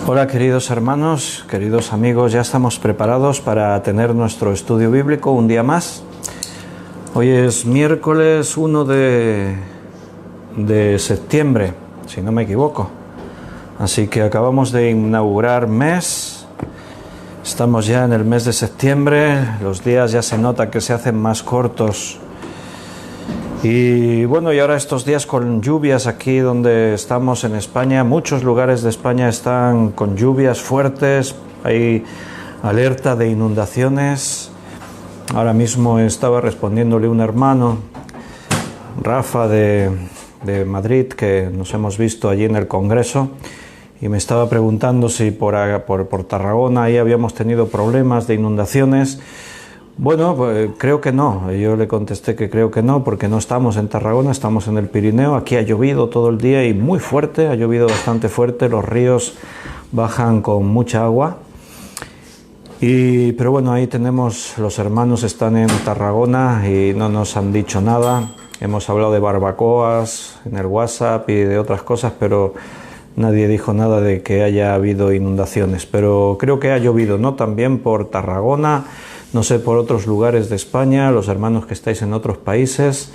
Hola queridos hermanos, queridos amigos, ya estamos preparados para tener nuestro estudio bíblico un día más. Hoy es miércoles 1 de septiembre, si no me equivoco. Así que acabamos de inaugurar mes, estamos ya en el mes de septiembre, los días ya se nota que se hacen más cortos. Y bueno, y ahora estos días con lluvias aquí donde estamos en España, muchos lugares de España están con lluvias fuertes, hay alerta de inundaciones. Ahora mismo estaba respondiéndole un hermano, Rafa de Madrid, que nos hemos visto allí en el Congreso, y me estaba preguntando si por Tarragona ahí habíamos tenido problemas de inundaciones. Bueno, pues creo que no. Yo le contesté que creo que no, porque no estamos en Tarragona, estamos en el Pirineo. Aquí ha llovido todo el día y muy fuerte, ha llovido bastante fuerte, los ríos bajan con mucha agua. Pero bueno, ahí tenemos, los hermanos están en Tarragona y no nos han dicho nada. Hemos hablado de barbacoas en el WhatsApp y de otras cosas, pero nadie dijo nada de que haya habido inundaciones. Pero creo que ha llovido, ¿no? También por Tarragona. No sé, por otros lugares de España, los hermanos que estáis en otros países.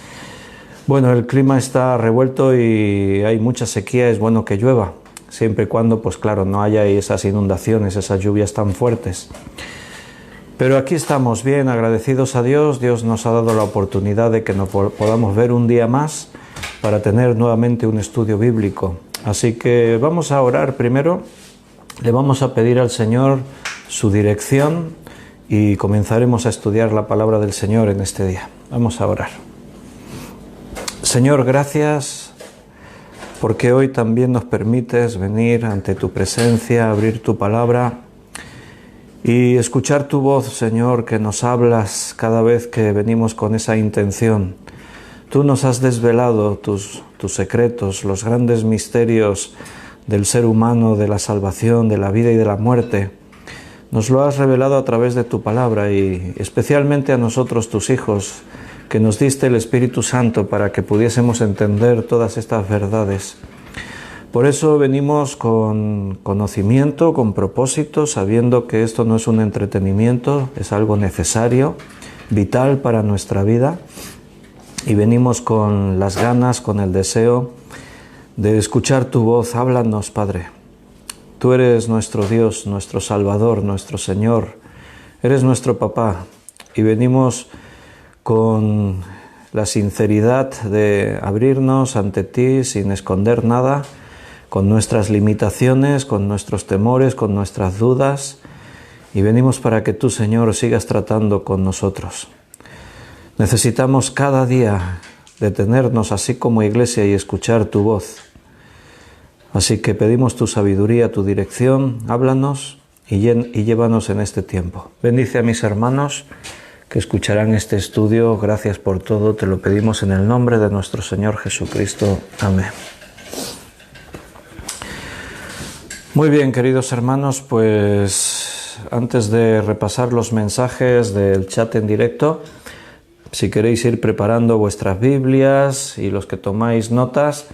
Bueno, el clima está revuelto y hay mucha sequía, es bueno que llueva, siempre y cuando, pues claro, no haya esas inundaciones, esas lluvias tan fuertes. Pero aquí estamos bien, agradecidos a Dios. Dios nos ha dado la oportunidad de que nos podamos ver un día más para tener nuevamente un estudio bíblico. Así que vamos a orar primero, le vamos a pedir al Señor su dirección y comenzaremos a estudiar la palabra del Señor en este día. Vamos a orar. Señor, gracias porque hoy también nos permites venir ante tu presencia, abrir tu palabra y escuchar tu voz, Señor, que nos hablas cada vez que venimos con esa intención. Tú nos has desvelado tus secretos, los grandes misterios del ser humano, de la salvación, de la vida y de la muerte. Nos lo has revelado a través de tu palabra y especialmente a nosotros, tus hijos, que nos diste el Espíritu Santo para que pudiésemos entender todas estas verdades. Por eso venimos con conocimiento, con propósito, sabiendo que esto no es un entretenimiento, es algo necesario, vital para nuestra vida. Y venimos con las ganas, con el deseo de escuchar tu voz. Háblanos, Padre. Tú eres nuestro Dios, nuestro Salvador, nuestro Señor. Eres nuestro Papá. Y venimos con la sinceridad de abrirnos ante ti sin esconder nada, con nuestras limitaciones, con nuestros temores, con nuestras dudas. Y venimos para que tú, Señor, sigas tratando con nosotros. Necesitamos cada día detenernos así como iglesia y escuchar tu voz. Así que pedimos tu sabiduría, tu dirección, háblanos y llévanos en este tiempo. Bendice a mis hermanos que escucharán este estudio. Gracias por todo, te lo pedimos en el nombre de nuestro Señor Jesucristo. Amén. Muy bien, queridos hermanos, pues antes de repasar los mensajes del chat en directo, si queréis ir preparando vuestras Biblias y los que tomáis notas,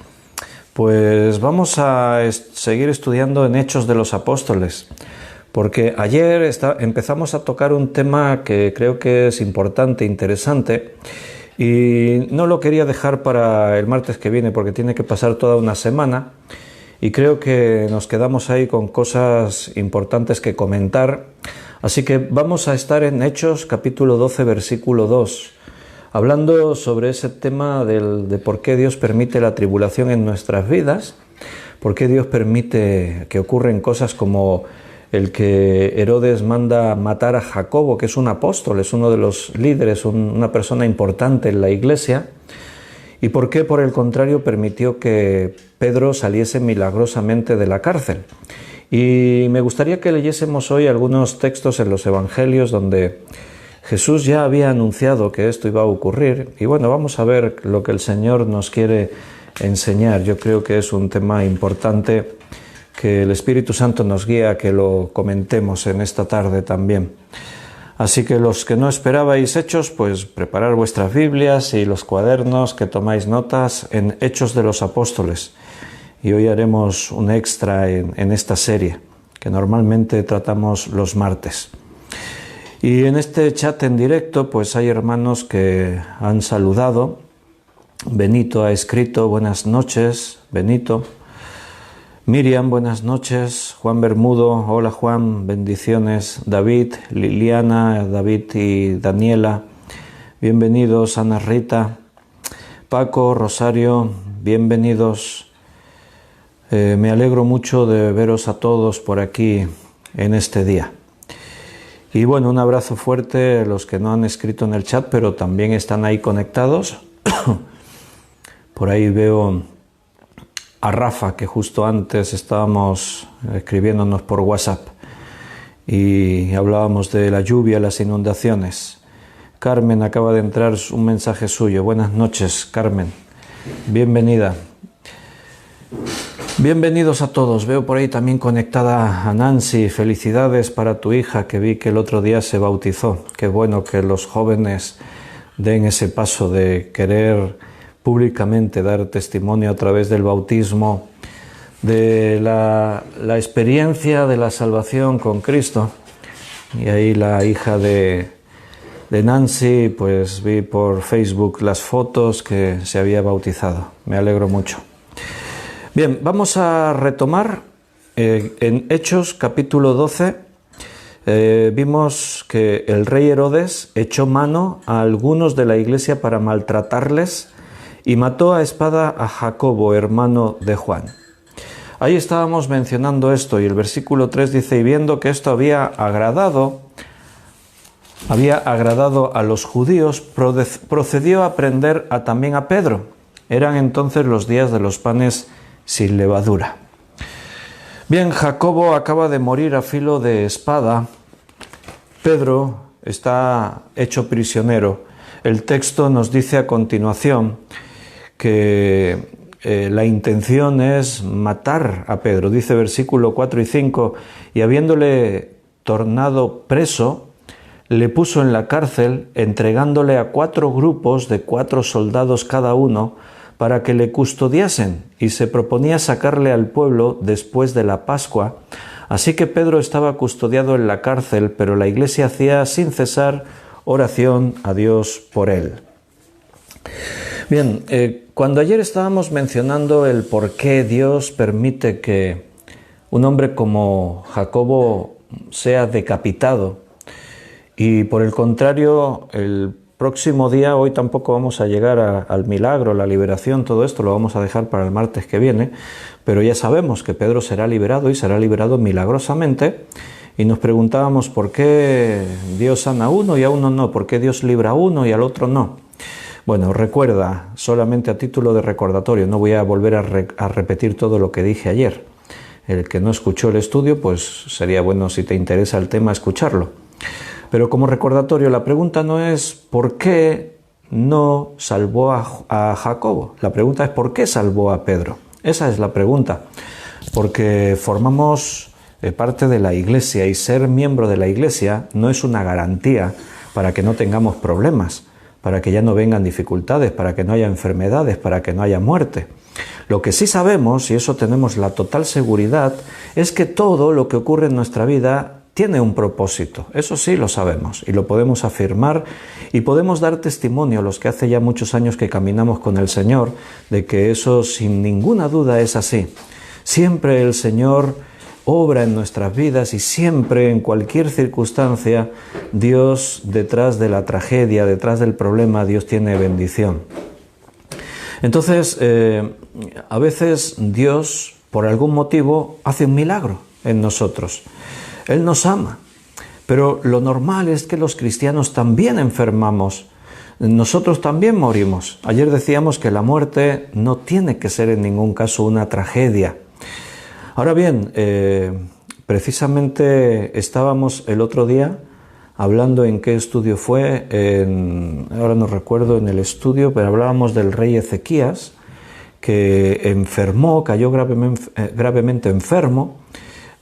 pues vamos a seguir estudiando en Hechos de los Apóstoles, porque ayer empezamos a tocar un tema que creo que es importante, interesante, y no lo quería dejar para el martes que viene porque tiene que pasar toda una semana, y creo que nos quedamos ahí con cosas importantes que comentar. Así que vamos a estar en Hechos capítulo 12, versículo 2, hablando sobre ese tema de por qué Dios permite la tribulación en nuestras vidas, por qué Dios permite que ocurren cosas como el que Herodes manda matar a Jacobo, que es un apóstol, es uno de los líderes, una persona importante en la iglesia, y por qué, por el contrario, permitió que Pedro saliese milagrosamente de la cárcel. Y me gustaría que leyésemos hoy algunos textos en los evangelios donde Jesús ya había anunciado que esto iba a ocurrir y bueno, vamos a ver lo que el Señor nos quiere enseñar. Yo creo que es un tema importante que el Espíritu Santo nos guía a que lo comentemos en esta tarde también. Así que los que no esperabais Hechos, pues preparar vuestras Biblias y los cuadernos, que tomáis notas en Hechos de los Apóstoles. Y hoy haremos un extra en esta serie. que normalmente tratamos los martes. Y en este chat en directo pues hay hermanos que han saludado. Benito ha escrito: buenas noches, Benito. Miriam, buenas noches. Juan Bermudo, hola Juan, bendiciones. David, Liliana, David y Daniela, bienvenidos. Ana Rita, Paco, Rosario, bienvenidos. Me alegro mucho de veros a todos por aquí en este día. Y bueno, un abrazo fuerte a los que no han escrito en el chat, pero también están ahí conectados. Por ahí veo a Rafa, que justo antes estábamos escribiéndonos por WhatsApp y hablábamos de la lluvia, las inundaciones. Carmen, acaba de entrar un mensaje suyo. Buenas noches, Carmen. Bienvenida. Bienvenidos a todos. Veo por ahí también conectada a Nancy. Felicidades para tu hija, que vi que el otro día se bautizó. Qué bueno que los jóvenes den ese paso de querer públicamente dar testimonio a través del bautismo de la experiencia de la salvación con Cristo. Y ahí la hija de Nancy, pues vi por Facebook las fotos que se había bautizado. Me alegro mucho. Bien, vamos a retomar en Hechos capítulo 12. Vimos que el rey Herodes echó mano a algunos de la iglesia para maltratarles y mató a espada a Jacobo, hermano de Juan. Ahí estábamos mencionando esto y el versículo 3 dice: y viendo que esto había agradado a los judíos, procedió a prender también a Pedro. Eran entonces los días de los panes sin levadura. Bien, Jacobo acaba de morir a filo de espada. Pedro está hecho prisionero. El texto nos dice a continuación que la intención es matar a Pedro. Dice versículo 4 y 5, y habiéndole tornado preso, le puso en la cárcel, entregándole a 4 grupos de 4 soldados cada uno, para que le custodiasen, y se proponía sacarle al pueblo después de la Pascua. Así que Pedro estaba custodiado en la cárcel, pero la iglesia hacía sin cesar oración a Dios por él. Bien, cuando ayer estábamos mencionando el por qué Dios permite que un hombre como Jacobo sea decapitado, y por el contrario, el próximo día, hoy tampoco vamos a llegar al milagro, la liberación, todo esto lo vamos a dejar para el martes que viene, pero ya sabemos que Pedro será liberado y será liberado milagrosamente, y nos preguntábamos por qué Dios sana a uno y a uno no, por qué Dios libra a uno y al otro no. Bueno, recuerda, solamente a título de recordatorio, no voy a volver a repetir todo lo que dije ayer. El que no escuchó el estudio, pues sería bueno, si te interesa el tema, escucharlo. Pero como recordatorio, la pregunta no es ¿por qué no salvó a Jacobo? La pregunta es ¿por qué salvó a Pedro? Esa es la pregunta. Porque formamos parte de la iglesia y ser miembro de la iglesia no es una garantía para que no tengamos problemas, para que ya no vengan dificultades, para que no haya enfermedades, para que no haya muerte. Lo que sí sabemos, y eso tenemos la total seguridad, es que todo lo que ocurre en nuestra vida tiene un propósito. Eso sí lo sabemos y lo podemos afirmar y podemos dar testimonio, los que hace ya muchos años que caminamos con el Señor, de que eso sin ninguna duda es así. Siempre el Señor obra en nuestras vidas y siempre, en cualquier circunstancia, Dios, detrás de la tragedia, detrás del problema, Dios tiene bendición. Entonces, a veces Dios, por algún motivo, hace un milagro en nosotros. Él nos ama, pero lo normal es que los cristianos también enfermamos, nosotros también morimos. Ayer decíamos que la muerte no tiene que ser en ningún caso una tragedia. Ahora bien, precisamente estábamos el otro día hablando en qué estudio fue, ahora no recuerdo en el estudio, pero hablábamos del rey Ezequías, que enfermó, cayó gravemente enfermo,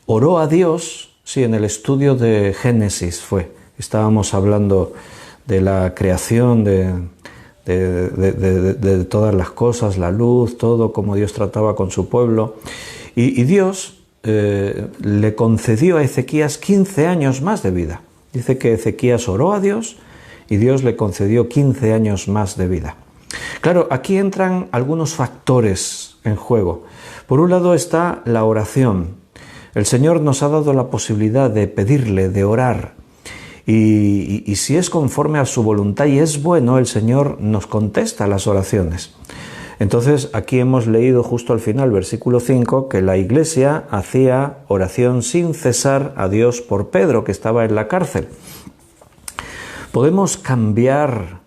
oró a Dios. Sí, en el estudio de Génesis estábamos hablando de la creación de todas las cosas, la luz, todo, cómo Dios trataba con su pueblo. Y Dios le concedió a Ezequías 15 años más de vida. Dice que Ezequías oró a Dios y Dios le concedió 15 años más de vida. Claro, aquí entran algunos factores en juego. Por un lado está la oración. El Señor nos ha dado la posibilidad de pedirle, de orar. Y si es conforme a su voluntad y es bueno, el Señor nos contesta las oraciones. Entonces, aquí hemos leído justo al final, versículo 5, que la Iglesia hacía oración sin cesar a Dios por Pedro, que estaba en la cárcel. ¿Podemos cambiar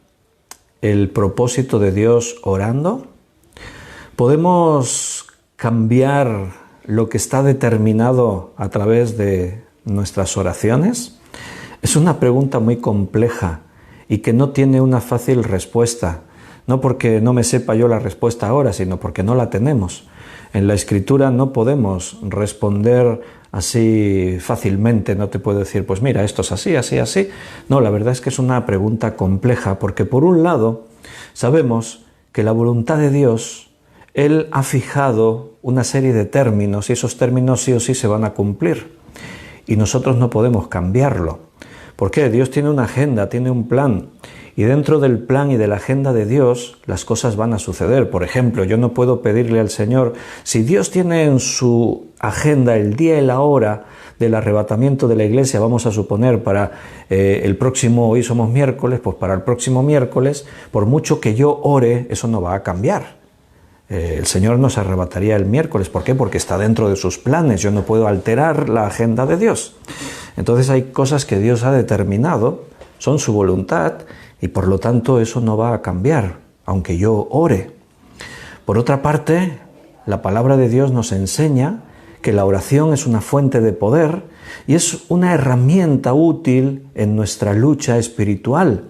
el propósito de Dios orando? ¿Podemos cambiar lo que está determinado a través de nuestras oraciones? Es una pregunta muy compleja y que no tiene una fácil respuesta. No porque no me sepa yo la respuesta ahora, sino porque no la tenemos. En la Escritura no podemos responder así fácilmente, no te puedo decir, pues mira, esto es así, así, así. No, la verdad es que es una pregunta compleja, porque por un lado sabemos que la voluntad de Dios, Él ha fijado una serie de términos y esos términos sí o sí se van a cumplir. Y nosotros no podemos cambiarlo. ¿Por qué? Dios tiene una agenda, tiene un plan. Y dentro del plan y de la agenda de Dios, las cosas van a suceder. Por ejemplo, yo no puedo pedirle al Señor, si Dios tiene en su agenda el día y la hora del arrebatamiento de la iglesia, vamos a suponer para el próximo, hoy somos miércoles, pues para el próximo miércoles, por mucho que yo ore, eso no va a cambiar. El Señor nos arrebataría el miércoles. ¿Por qué? Porque está dentro de sus planes. Yo no puedo alterar la agenda de Dios. Entonces hay cosas que Dios ha determinado, son su voluntad, y por lo tanto eso no va a cambiar, aunque yo ore. Por otra parte, la palabra de Dios nos enseña que la oración es una fuente de poder y es una herramienta útil en nuestra lucha espiritual.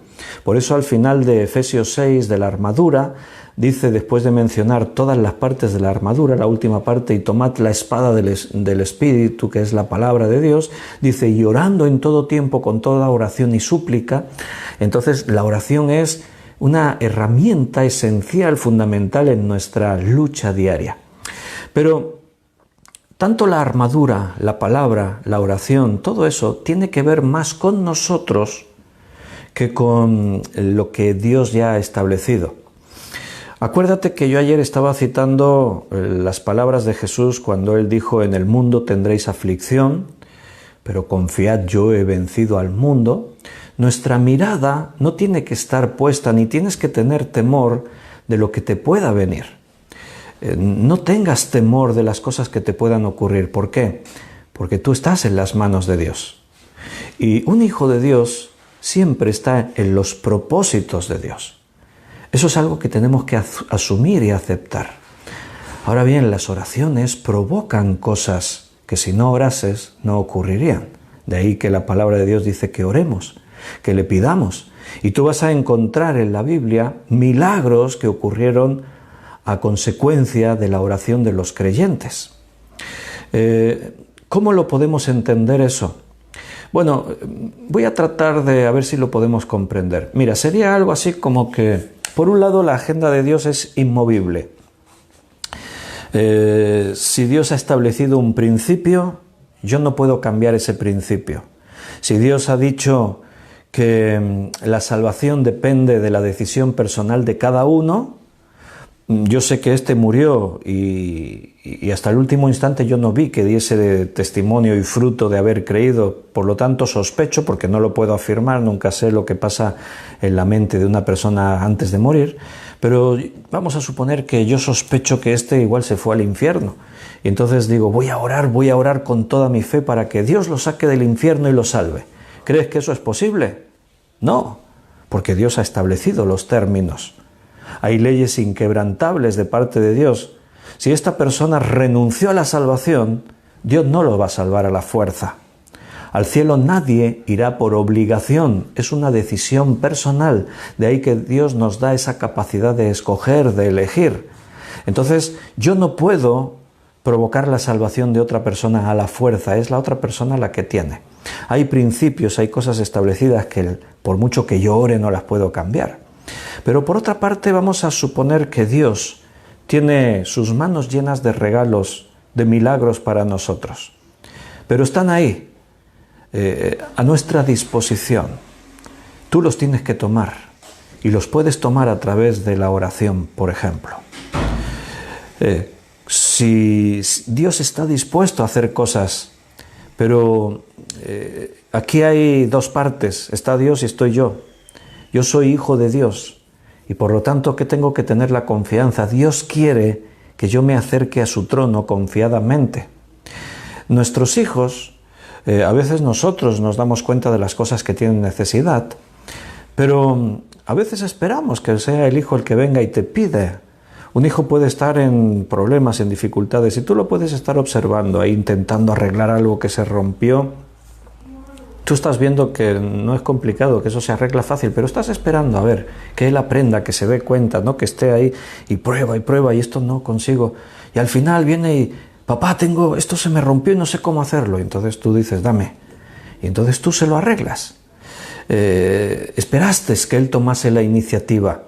Por eso al final de Efesios 6, de la armadura, dice, después de mencionar todas las partes de la armadura, la última parte, y tomad la espada del Espíritu, que es la palabra de Dios, dice, y orando en todo tiempo con toda oración y súplica. Entonces la oración es una herramienta esencial, fundamental en nuestra lucha diaria. Pero tanto la armadura, la palabra, la oración, todo eso tiene que ver más con nosotros que con lo que Dios ya ha establecido. Acuérdate que yo ayer estaba citando las palabras de Jesús cuando Él dijo, en el mundo tendréis aflicción, pero confiad, yo he vencido al mundo. Nuestra mirada no tiene que estar puesta, ni tienes que tener temor de lo que te pueda venir. No tengas temor de las cosas que te puedan ocurrir. ¿Por qué? Porque tú estás en las manos de Dios. Y un hijo de Dios siempre está en los propósitos de Dios. Eso es algo que tenemos que asumir y aceptar. Ahora bien, las oraciones provocan cosas que si no orases no ocurrirían. De ahí que la palabra de Dios dice que oremos, que le pidamos. Y tú vas a encontrar en la Biblia milagros que ocurrieron a consecuencia de la oración de los creyentes. ¿Cómo lo podemos entender eso? Bueno, voy a tratar de a ver si lo podemos comprender. Mira, sería algo así como que, por un lado, la agenda de Dios es inmovible. Si Dios ha establecido un principio, yo no puedo cambiar ese principio. Si Dios ha dicho que la salvación depende de la decisión personal de cada uno, yo sé que este murió y hasta el último instante yo no vi que diese testimonio y fruto de haber creído. Por lo tanto, sospecho, porque no lo puedo afirmar, nunca sé lo que pasa en la mente de una persona antes de morir, pero vamos a suponer que yo sospecho que este igual se fue al infierno. Y entonces digo, voy a orar con toda mi fe para que Dios lo saque del infierno y lo salve. ¿Crees que eso es posible? No, porque Dios ha establecido los términos. Hay leyes inquebrantables de parte de Dios. Si esta persona renunció a la salvación, Dios no lo va a salvar a la fuerza. Al cielo nadie irá por obligación, es una decisión personal. De ahí que Dios nos da esa capacidad de escoger, de elegir. Entonces, yo no puedo provocar la salvación de otra persona a la fuerza, es la otra persona la que tiene. Hay principios, hay cosas establecidas que por mucho que yo ore no las puedo cambiar. Pero por otra parte vamos a suponer que Dios tiene sus manos llenas de regalos de milagros para nosotros. Pero están ahí, a nuestra disposición. Tú los tienes que tomar y los puedes tomar a través de la oración, por ejemplo. Si Dios está dispuesto a hacer cosas, pero aquí hay dos partes, está Dios y estoy yo. Yo soy hijo de Dios y por lo tanto que tengo que tener la confianza. Dios quiere que yo me acerque a su trono confiadamente. Nuestros hijos, a veces nosotros nos damos cuenta de las cosas que tienen necesidad, pero a veces esperamos que sea el hijo el que venga y te pide. Un hijo puede estar en problemas, en dificultades, y tú lo puedes estar observando ahí intentando arreglar algo que se rompió. Tú estás viendo que no es complicado, que eso se arregla fácil, pero estás esperando a ver que él aprenda, que se dé cuenta, ¿no? Que esté ahí y prueba y esto no consigo. Y al final viene y, papá, esto se me rompió y no sé cómo hacerlo. Y entonces tú dices, dame. Y entonces tú se lo arreglas. Esperaste que él tomase la iniciativa.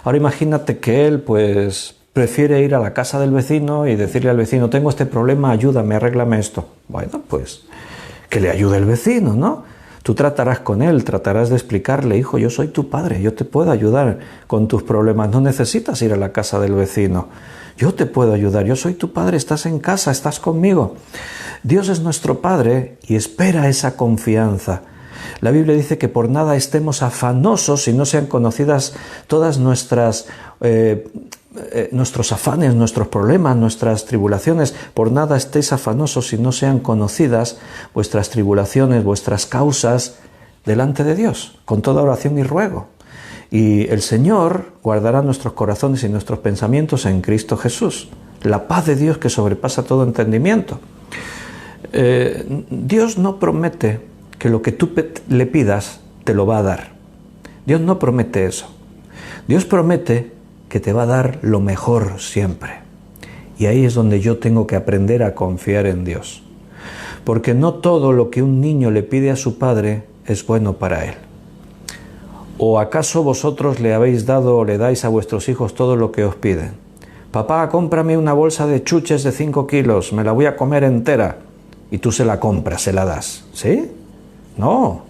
Ahora imagínate que él pues prefiere ir a la casa del vecino y decirle al vecino, tengo este problema, ayúdame, arréglame esto. Bueno, pues que le ayude el vecino, ¿no? Tú tratarás con él, tratarás de explicarle, hijo, yo soy tu padre, yo te puedo ayudar con tus problemas, no necesitas ir a la casa del vecino. Yo te puedo ayudar, yo soy tu padre, estás en casa, estás conmigo. Dios es nuestro Padre y espera esa confianza. La Biblia dice que por nada estemos afanosos si no sean conocidas todas nuestros afanes, nuestros problemas, nuestras tribulaciones. Por nada estéis afanosos si no sean conocidas vuestras tribulaciones, vuestras causas delante de Dios, con toda oración y ruego. Y el Señor guardará nuestros corazones y nuestros pensamientos en Cristo Jesús. La paz de Dios que sobrepasa todo entendimiento. Dios no promete que lo que tú le pidas te lo va a dar. Dios no promete eso. Dios promete que te va a dar lo mejor siempre. Y ahí es donde yo tengo que aprender a confiar en Dios. Porque no todo lo que un niño le pide a su padre es bueno para él. ¿O acaso vosotros le habéis dado o le dais a vuestros hijos todo lo que os piden? Papá, cómprame una bolsa de chuches de 5 kilos, me la voy a comer entera. Y tú se la compras, se la das. ¿Sí? No.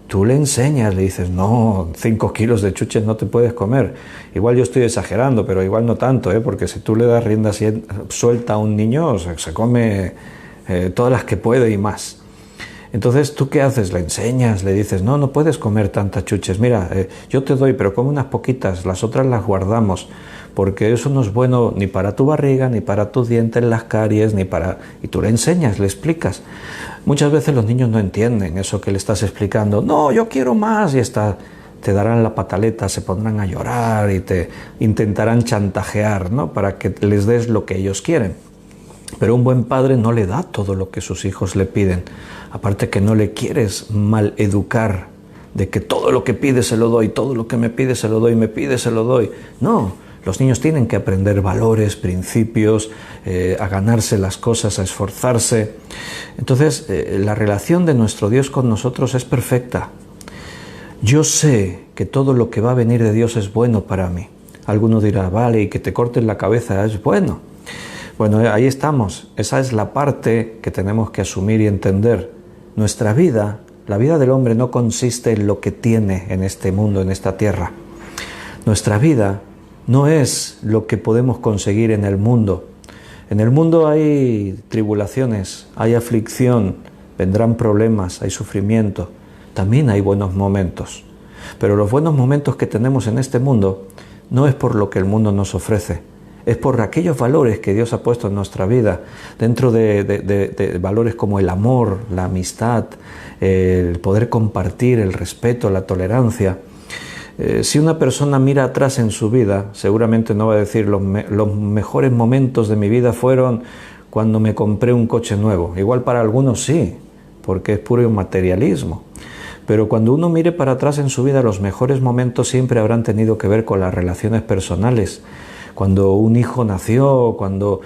Tú le enseñas, le dices, no, 5 kilos de chuches no te puedes comer. Igual yo estoy exagerando, pero igual no tanto, porque si tú le das rienda suelta a un niño, se come todas las que puede y más. Entonces, ¿tú qué haces? Le enseñas, le dices, no puedes comer tantas chuches. Mira, yo te doy, pero come unas poquitas, las otras las guardamos, porque eso no es bueno ni para tu barriga, ni para tus dientes, las caries, ni para... Y tú le enseñas, le explicas. Muchas veces los niños no entienden eso que le estás explicando. No, yo quiero más, y te darán la pataleta, se pondrán a llorar y te intentarán chantajear, ¿no? Para que les des lo que ellos quieren. Pero un buen padre no le da todo lo que sus hijos le piden. Aparte que no le quieres mal educar, de que todo lo que pide se lo doy, todo lo que me pide se lo doy, me pide se lo doy. No, los niños tienen que aprender valores, principios, a ganarse las cosas, a esforzarse. Entonces, la relación de nuestro Dios con nosotros es perfecta. Yo sé que todo lo que va a venir de Dios es bueno para mí. Alguno dirá, vale, y que te corten la cabeza es bueno. Bueno, ahí estamos. Esa es la parte que tenemos que asumir y entender. Nuestra vida, la vida del hombre no consiste en lo que tiene en este mundo, en esta tierra. Nuestra vida no es lo que podemos conseguir en el mundo. En el mundo hay tribulaciones, hay aflicción, vendrán problemas, hay sufrimiento. También hay buenos momentos. Pero los buenos momentos que tenemos en este mundo no es por lo que el mundo nos ofrece. Es por aquellos valores que Dios ha puesto en nuestra vida, dentro de valores como el amor, la amistad, el poder compartir, el respeto, la tolerancia. Si una persona mira atrás en su vida, seguramente no va a decir los mejores momentos de mi vida fueron cuando me compré un coche nuevo. Igual para algunos sí, porque es puro materialismo. Pero cuando uno mire para atrás en su vida, los mejores momentos siempre habrán tenido que ver con las relaciones personales. Cuando un hijo nació, cuando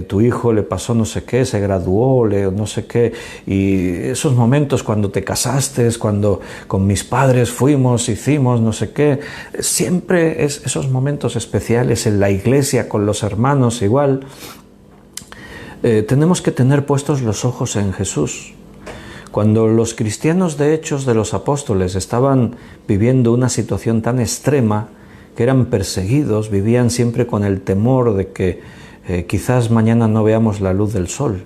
tu hijo le pasó no sé qué, se graduó, no sé qué, y esos momentos cuando te casaste, cuando con mis padres fuimos, hicimos no sé qué, siempre esos momentos especiales en la iglesia, con los hermanos igual. Tenemos que tener puestos los ojos en Jesús. Cuando los cristianos de Hechos de los Apóstoles estaban viviendo una situación tan extrema, que eran perseguidos, vivían siempre con el temor de que quizás mañana no veamos la luz del sol.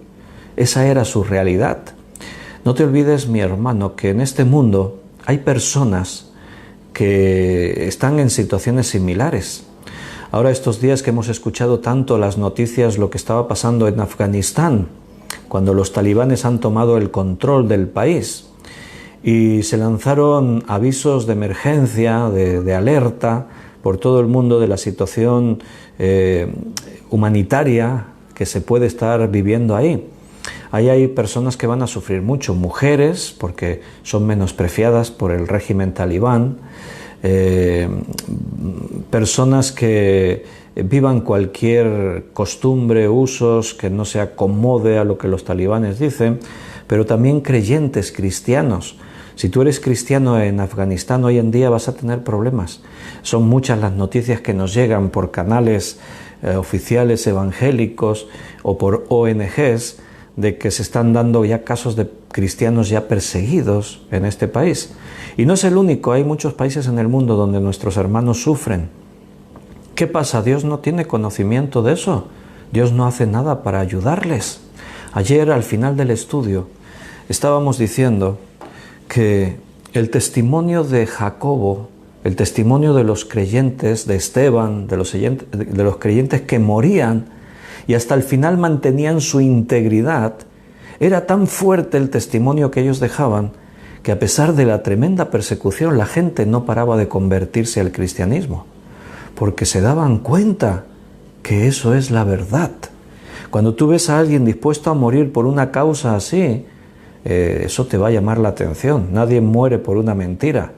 Esa era su realidad. No te olvides, mi hermano, que en este mundo hay personas que están en situaciones similares. Ahora, estos días que hemos escuchado tanto las noticias, lo que estaba pasando en Afganistán, cuando los talibanes han tomado el control del país y se lanzaron avisos de emergencia, de alerta por todo el mundo de la situación humanitaria que se puede estar viviendo ahí. Ahí hay personas que van a sufrir mucho, mujeres, porque son menospreciadas por el régimen talibán, personas que vivan cualquier costumbre, usos que no se acomode a lo que los talibanes dicen, pero también creyentes cristianos. Si tú eres cristiano en Afganistán hoy en día vas a tener problemas. Son muchas las noticias que nos llegan por canales oficiales evangélicos o por ONGs de que se están dando ya casos de cristianos ya perseguidos en este país. Y no es el único, hay muchos países en el mundo donde nuestros hermanos sufren. ¿Qué pasa? ¿Dios no tiene conocimiento de eso? ¿Dios no hace nada para ayudarles? Ayer, al final del estudio, estábamos diciendo que el testimonio de Jacobo, el testimonio de los creyentes, de Esteban, de los creyentes que morían y hasta el final mantenían su integridad, era tan fuerte el testimonio que ellos dejaban que a pesar de la tremenda persecución la gente no paraba de convertirse al cristianismo, porque se daban cuenta que eso es la verdad. Cuando tú ves a alguien dispuesto a morir por una causa así, eso te va a llamar la atención. Nadie muere por una mentira.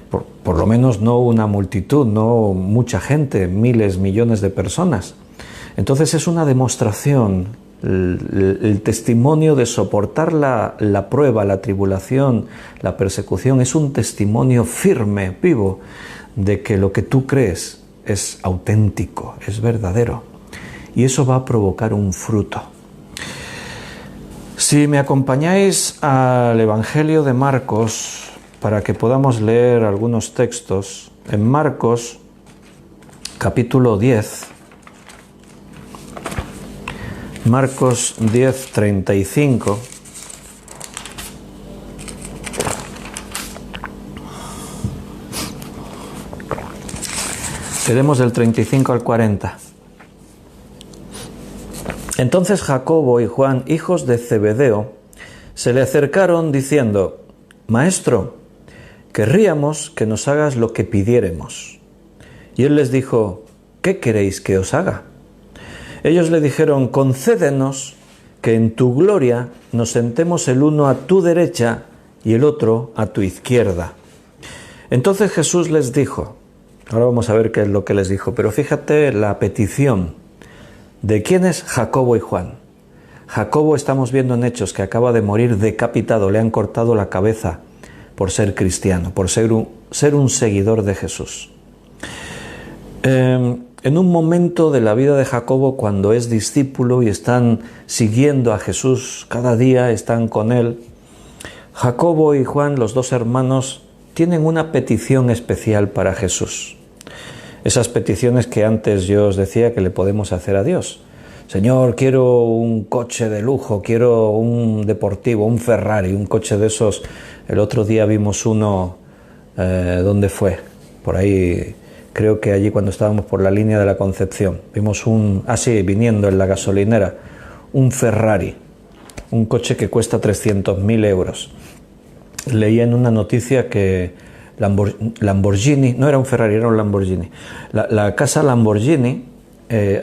Por lo menos no una multitud, no mucha gente, miles, millones de personas. Entonces es una demostración, el testimonio de soportar la prueba, la tribulación, la persecución, es un testimonio firme, vivo, de que lo que tú crees es auténtico, es verdadero. Y eso va a provocar un fruto. Si me acompañáis al Evangelio de Marcos, para que podamos leer algunos textos, en Marcos, capítulo 10, Marcos 10, 35, leemos del 35 al 40. Entonces Jacobo y Juan, hijos de Zebedeo, se le acercaron diciendo: Maestro, querríamos que nos hagas lo que pidiéremos. Y él les dijo: ¿qué queréis que os haga? Ellos le dijeron: concédenos que en tu gloria nos sentemos el uno a tu derecha y el otro a tu izquierda. Entonces Jesús les dijo, ahora vamos a ver qué es lo que les dijo, pero fíjate la petición. ¿De quién es Jacobo y Juan? Jacobo, estamos viendo en Hechos que acaba de morir decapitado, le han cortado la cabeza por ser cristiano, por ser un seguidor de Jesús. En un momento de la vida de Jacobo, cuando es discípulo y están siguiendo a Jesús cada día, están con él, Jacobo y Juan, los dos hermanos, tienen una petición especial para Jesús. Esas peticiones que antes yo os decía que le podemos hacer a Dios. Señor, quiero un coche de lujo, quiero un deportivo, un Ferrari, un coche de esos. El otro día vimos uno, ¿dónde fue? Por ahí, creo que allí cuando estábamos por la línea de la Concepción. Vimos viniendo en la gasolinera, un Ferrari, un coche que cuesta 300.000 euros. Leía en una noticia que Lamborghini, no era un Ferrari, era un Lamborghini. La casa Lamborghini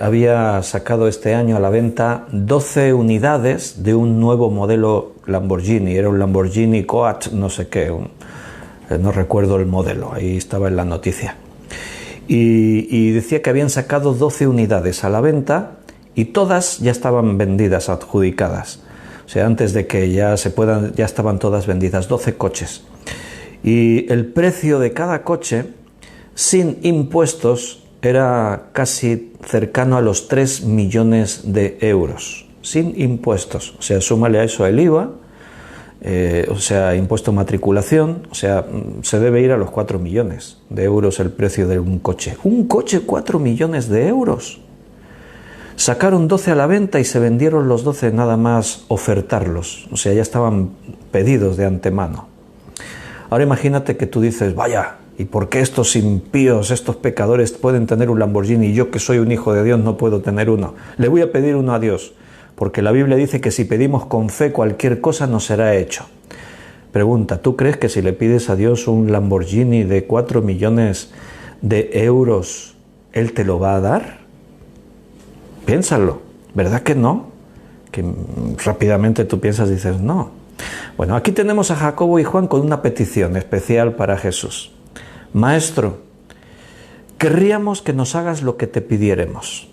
había sacado este año a la venta 12 unidades de un nuevo modelo Lamborghini. Era un Lamborghini Coat, no sé qué, no recuerdo el modelo, ahí estaba en la noticia. Y decía que habían sacado 12 unidades a la venta y todas ya estaban vendidas, adjudicadas. O sea, antes de que ya estaban todas vendidas, 12 coches. Y el precio de cada coche, sin impuestos, era casi cercano a los 3 millones de euros, sin impuestos. O sea, súmale a eso el IVA, o sea, impuesto matriculación, o sea, se debe ir a los 4 millones de euros el precio de un coche. Un coche, 4 millones de euros. Sacaron 12 a la venta y se vendieron los 12 nada más ofertarlos. O sea, ya estaban pedidos de antemano. Ahora imagínate que tú dices, vaya, ¿y por qué estos impíos, estos pecadores pueden tener un Lamborghini y yo que soy un hijo de Dios no puedo tener uno? Le voy a pedir uno a Dios, porque la Biblia dice que si pedimos con fe cualquier cosa nos será hecho. Pregunta, ¿tú crees que si le pides a Dios un Lamborghini de 4 millones de euros, Él te lo va a dar? Piénsalo, ¿verdad que no? Que rápidamente tú piensas y dices, no. Bueno, aquí tenemos a Jacobo y Juan con una petición especial para Jesús. Maestro, querríamos que nos hagas lo que te pidiéremos.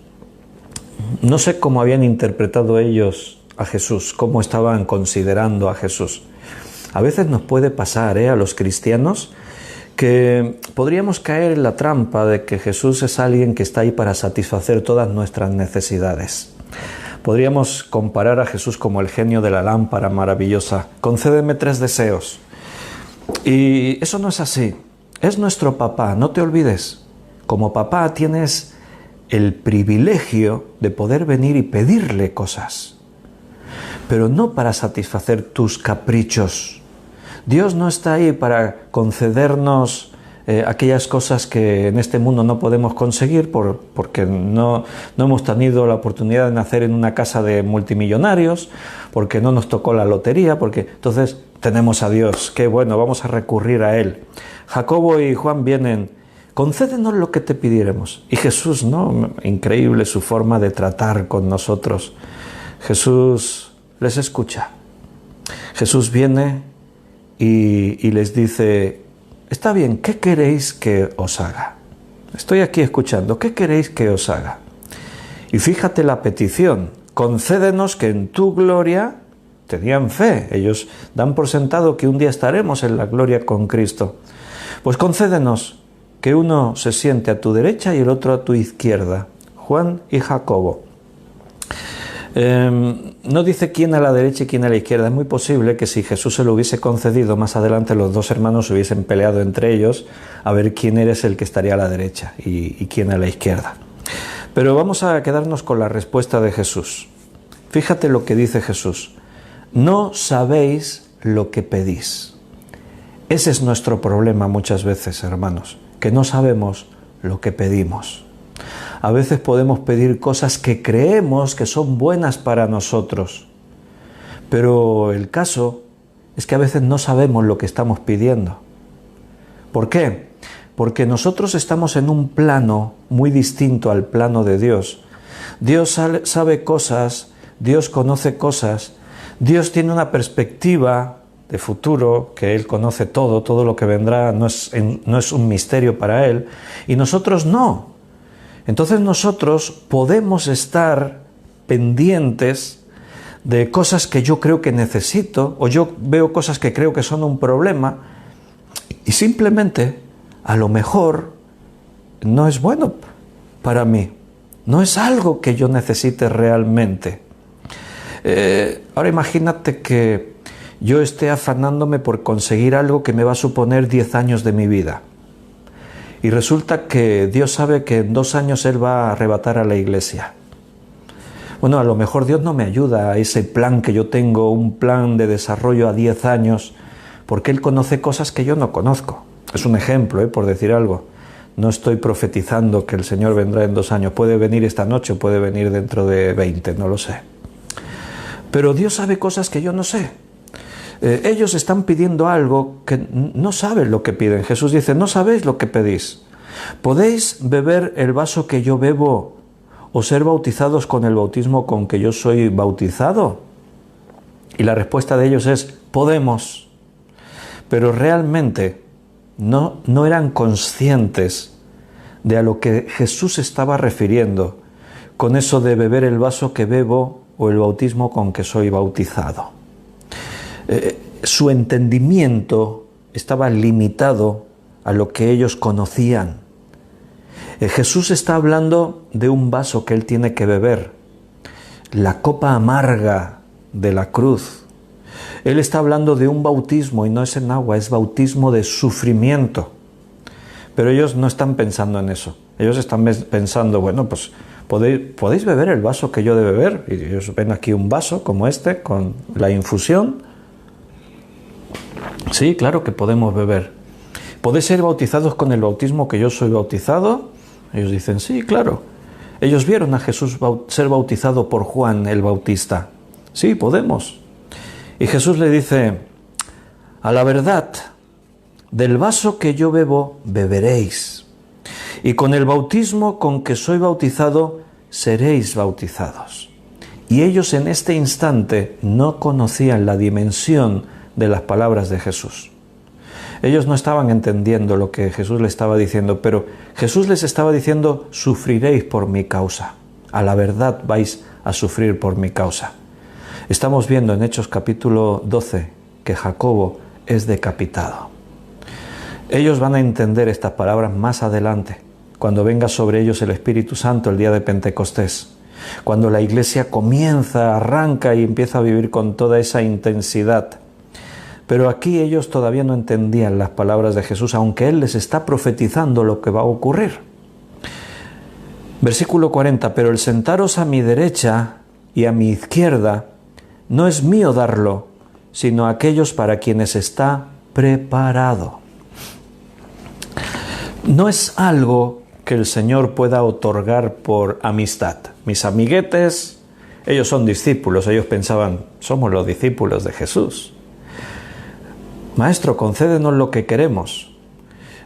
No sé cómo habían interpretado ellos a Jesús, cómo estaban considerando a Jesús. A veces nos puede pasar, a los cristianos, que podríamos caer en la trampa de que Jesús es alguien que está ahí para satisfacer todas nuestras necesidades. Podríamos comparar a Jesús como el genio de la lámpara maravillosa. Concédeme 3 deseos. Y eso no es así. Es nuestro papá, no te olvides. Como papá tienes el privilegio de poder venir y pedirle cosas, pero no para satisfacer tus caprichos. Dios no está ahí para concedernos aquellas cosas que en este mundo no podemos conseguir porque no hemos tenido la oportunidad de nacer en una casa de multimillonarios, porque no nos tocó la lotería, porque entonces tenemos a Dios. Qué bueno, vamos a recurrir a Él. Jacobo y Juan vienen, concédenos lo que te pidiéramos. Y Jesús, ¿no? Increíble su forma de tratar con nosotros. Jesús les escucha. Jesús viene y les dice, está bien, ¿qué queréis que os haga? Estoy aquí escuchando, ¿qué queréis que os haga? Y fíjate la petición, concédenos que en tu gloria, tenían fe, ellos dan por sentado que un día estaremos en la gloria con Cristo. Pues concédenos que uno se siente a tu derecha y el otro a tu izquierda, Juan y Jacobo. No dice quién a la derecha y quién a la izquierda. Es muy posible que si Jesús se lo hubiese concedido, más adelante los 2 hermanos se hubiesen peleado entre ellos a ver quién eres el que estaría a la derecha y quién a la izquierda. Pero vamos a quedarnos con la respuesta de Jesús. Fíjate lo que dice Jesús. No sabéis lo que pedís. Ese es nuestro problema muchas veces, hermanos, que no sabemos lo que pedimos. A veces podemos pedir cosas que creemos que son buenas para nosotros, pero el caso es que a veces no sabemos lo que estamos pidiendo. ¿Por qué? Porque nosotros estamos en un plano muy distinto al plano de Dios. Dios sabe cosas, Dios conoce cosas, Dios tiene una perspectiva de futuro, que Él conoce todo lo que vendrá no es un misterio para Él, y nosotros no. Entonces nosotros podemos estar pendientes de cosas que yo creo que necesito, o yo veo cosas que creo que son un problema, y simplemente, a lo mejor, no es bueno para mí, no es algo que yo necesite realmente. Ahora imagínate que yo esté afanándome por conseguir algo que me va a suponer 10 años de mi vida. Y resulta que Dios sabe que en 2 años Él va a arrebatar a la iglesia. Bueno, a lo mejor Dios no me ayuda a ese plan que yo tengo, un plan de desarrollo a 10 años, porque Él conoce cosas que yo no conozco. Es un ejemplo, por decir algo. No estoy profetizando que el Señor vendrá en 2 años. Puede venir esta noche o puede venir dentro de 20, no lo sé. Pero Dios sabe cosas que yo no sé. Ellos están pidiendo algo que no saben lo que piden. Jesús dice, no sabéis lo que pedís. ¿Podéis beber el vaso que yo bebo o ser bautizados con el bautismo con que yo soy bautizado? Y la respuesta de ellos es, podemos. Pero realmente no eran conscientes de a lo que Jesús estaba refiriendo con eso de beber el vaso que bebo o el bautismo con que soy bautizado. Su entendimiento estaba limitado a lo que ellos conocían. Jesús está hablando de un vaso que él tiene que beber. la copa amarga de la cruz. Él está hablando de un bautismo y no es en agua, es bautismo de sufrimiento. Pero ellos no están pensando en eso. Ellos están pensando, bueno, pues podéis beber el vaso que yo he de beber. Y ellos ven aquí un vaso como este con la infusión. Sí, claro que podemos beber. ¿Podéis ser bautizados con el bautismo que yo soy bautizado? Ellos dicen, sí, claro. Ellos vieron a Jesús ser bautizado por Juan el Bautista. Sí, podemos. Y Jesús le dice, a la verdad, del vaso que yo bebo, beberéis. Y con el bautismo con que soy bautizado, seréis bautizados. Y ellos en este instante no conocían la dimensión de las palabras de Jesús. Ellos no estaban entendiendo lo que Jesús les estaba diciendo, pero Jesús les estaba diciendo, sufriréis por mi causa. A la verdad vais a sufrir por mi causa. Estamos viendo en Hechos capítulo 12 que Jacobo es decapitado. Ellos van a entender estas palabras más adelante, cuando venga sobre ellos el Espíritu Santo el día de Pentecostés, cuando la iglesia comienza, arranca y empieza a vivir con toda esa intensidad. Pero aquí ellos todavía no entendían las palabras de Jesús, aunque Él les está profetizando lo que va a ocurrir. Versículo 40, pero el sentaros a mi derecha y a mi izquierda no es mío darlo, sino a aquellos para quienes está preparado. No es algo que el Señor pueda otorgar por amistad. Mis amiguetes, ellos son discípulos, ellos pensaban, somos los discípulos de Jesús. Maestro, concédenos lo que queremos.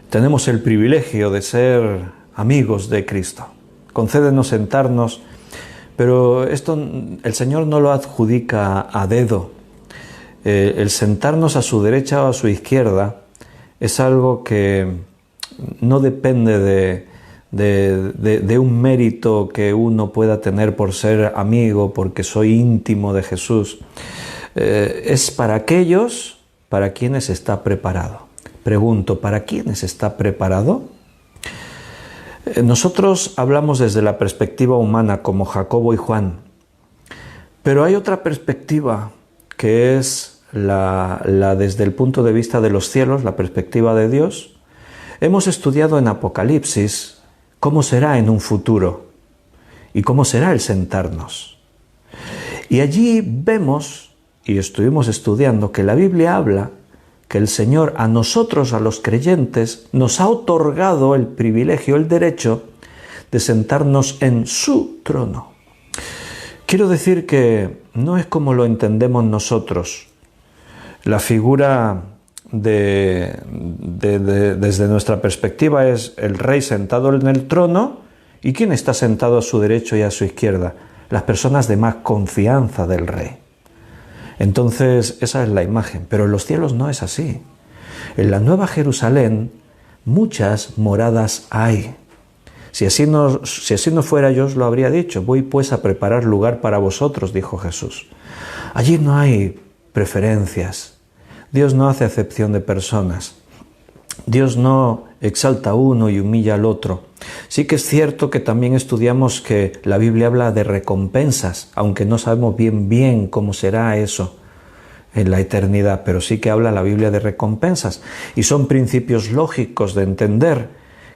Tenemos el privilegio de ser amigos de Cristo. Concédenos sentarnos, pero esto el Señor no lo adjudica a dedo. El sentarnos a su derecha o a su izquierda es algo que no depende de un mérito que uno pueda tener por ser amigo, porque soy íntimo de Jesús. Es para aquellos para quienes está preparado. Pregunto, ¿para quiénes está preparado? Nosotros hablamos desde la perspectiva humana, como Jacobo y Juan, pero hay otra perspectiva que es la desde el punto de vista de los cielos, la perspectiva de Dios. Hemos estudiado en Apocalipsis cómo será en un futuro y cómo será el sentarnos. Y allí vemos, y estuvimos estudiando, que la Biblia habla que el Señor a nosotros, a los creyentes, nos ha otorgado el privilegio, el derecho de sentarnos en su trono. Quiero decir que no es como lo entendemos nosotros. La figura desde nuestra perspectiva es el rey sentado en el trono, y ¿quién está sentado a su derecho y a su izquierda? Las personas de más confianza del rey. Entonces, esa es la imagen, pero en los cielos no es así. En la Nueva Jerusalén muchas moradas hay. Si así no fuera, yo os lo habría dicho. Voy pues a preparar lugar para vosotros, dijo Jesús. Allí no hay preferencias. Dios no hace acepción de personas. Dios no exalta a uno y humilla al otro. Sí que es cierto que también estudiamos que la Biblia habla de recompensas, aunque no sabemos bien cómo será eso en la eternidad, pero sí que habla la Biblia de recompensas. Y son principios lógicos de entender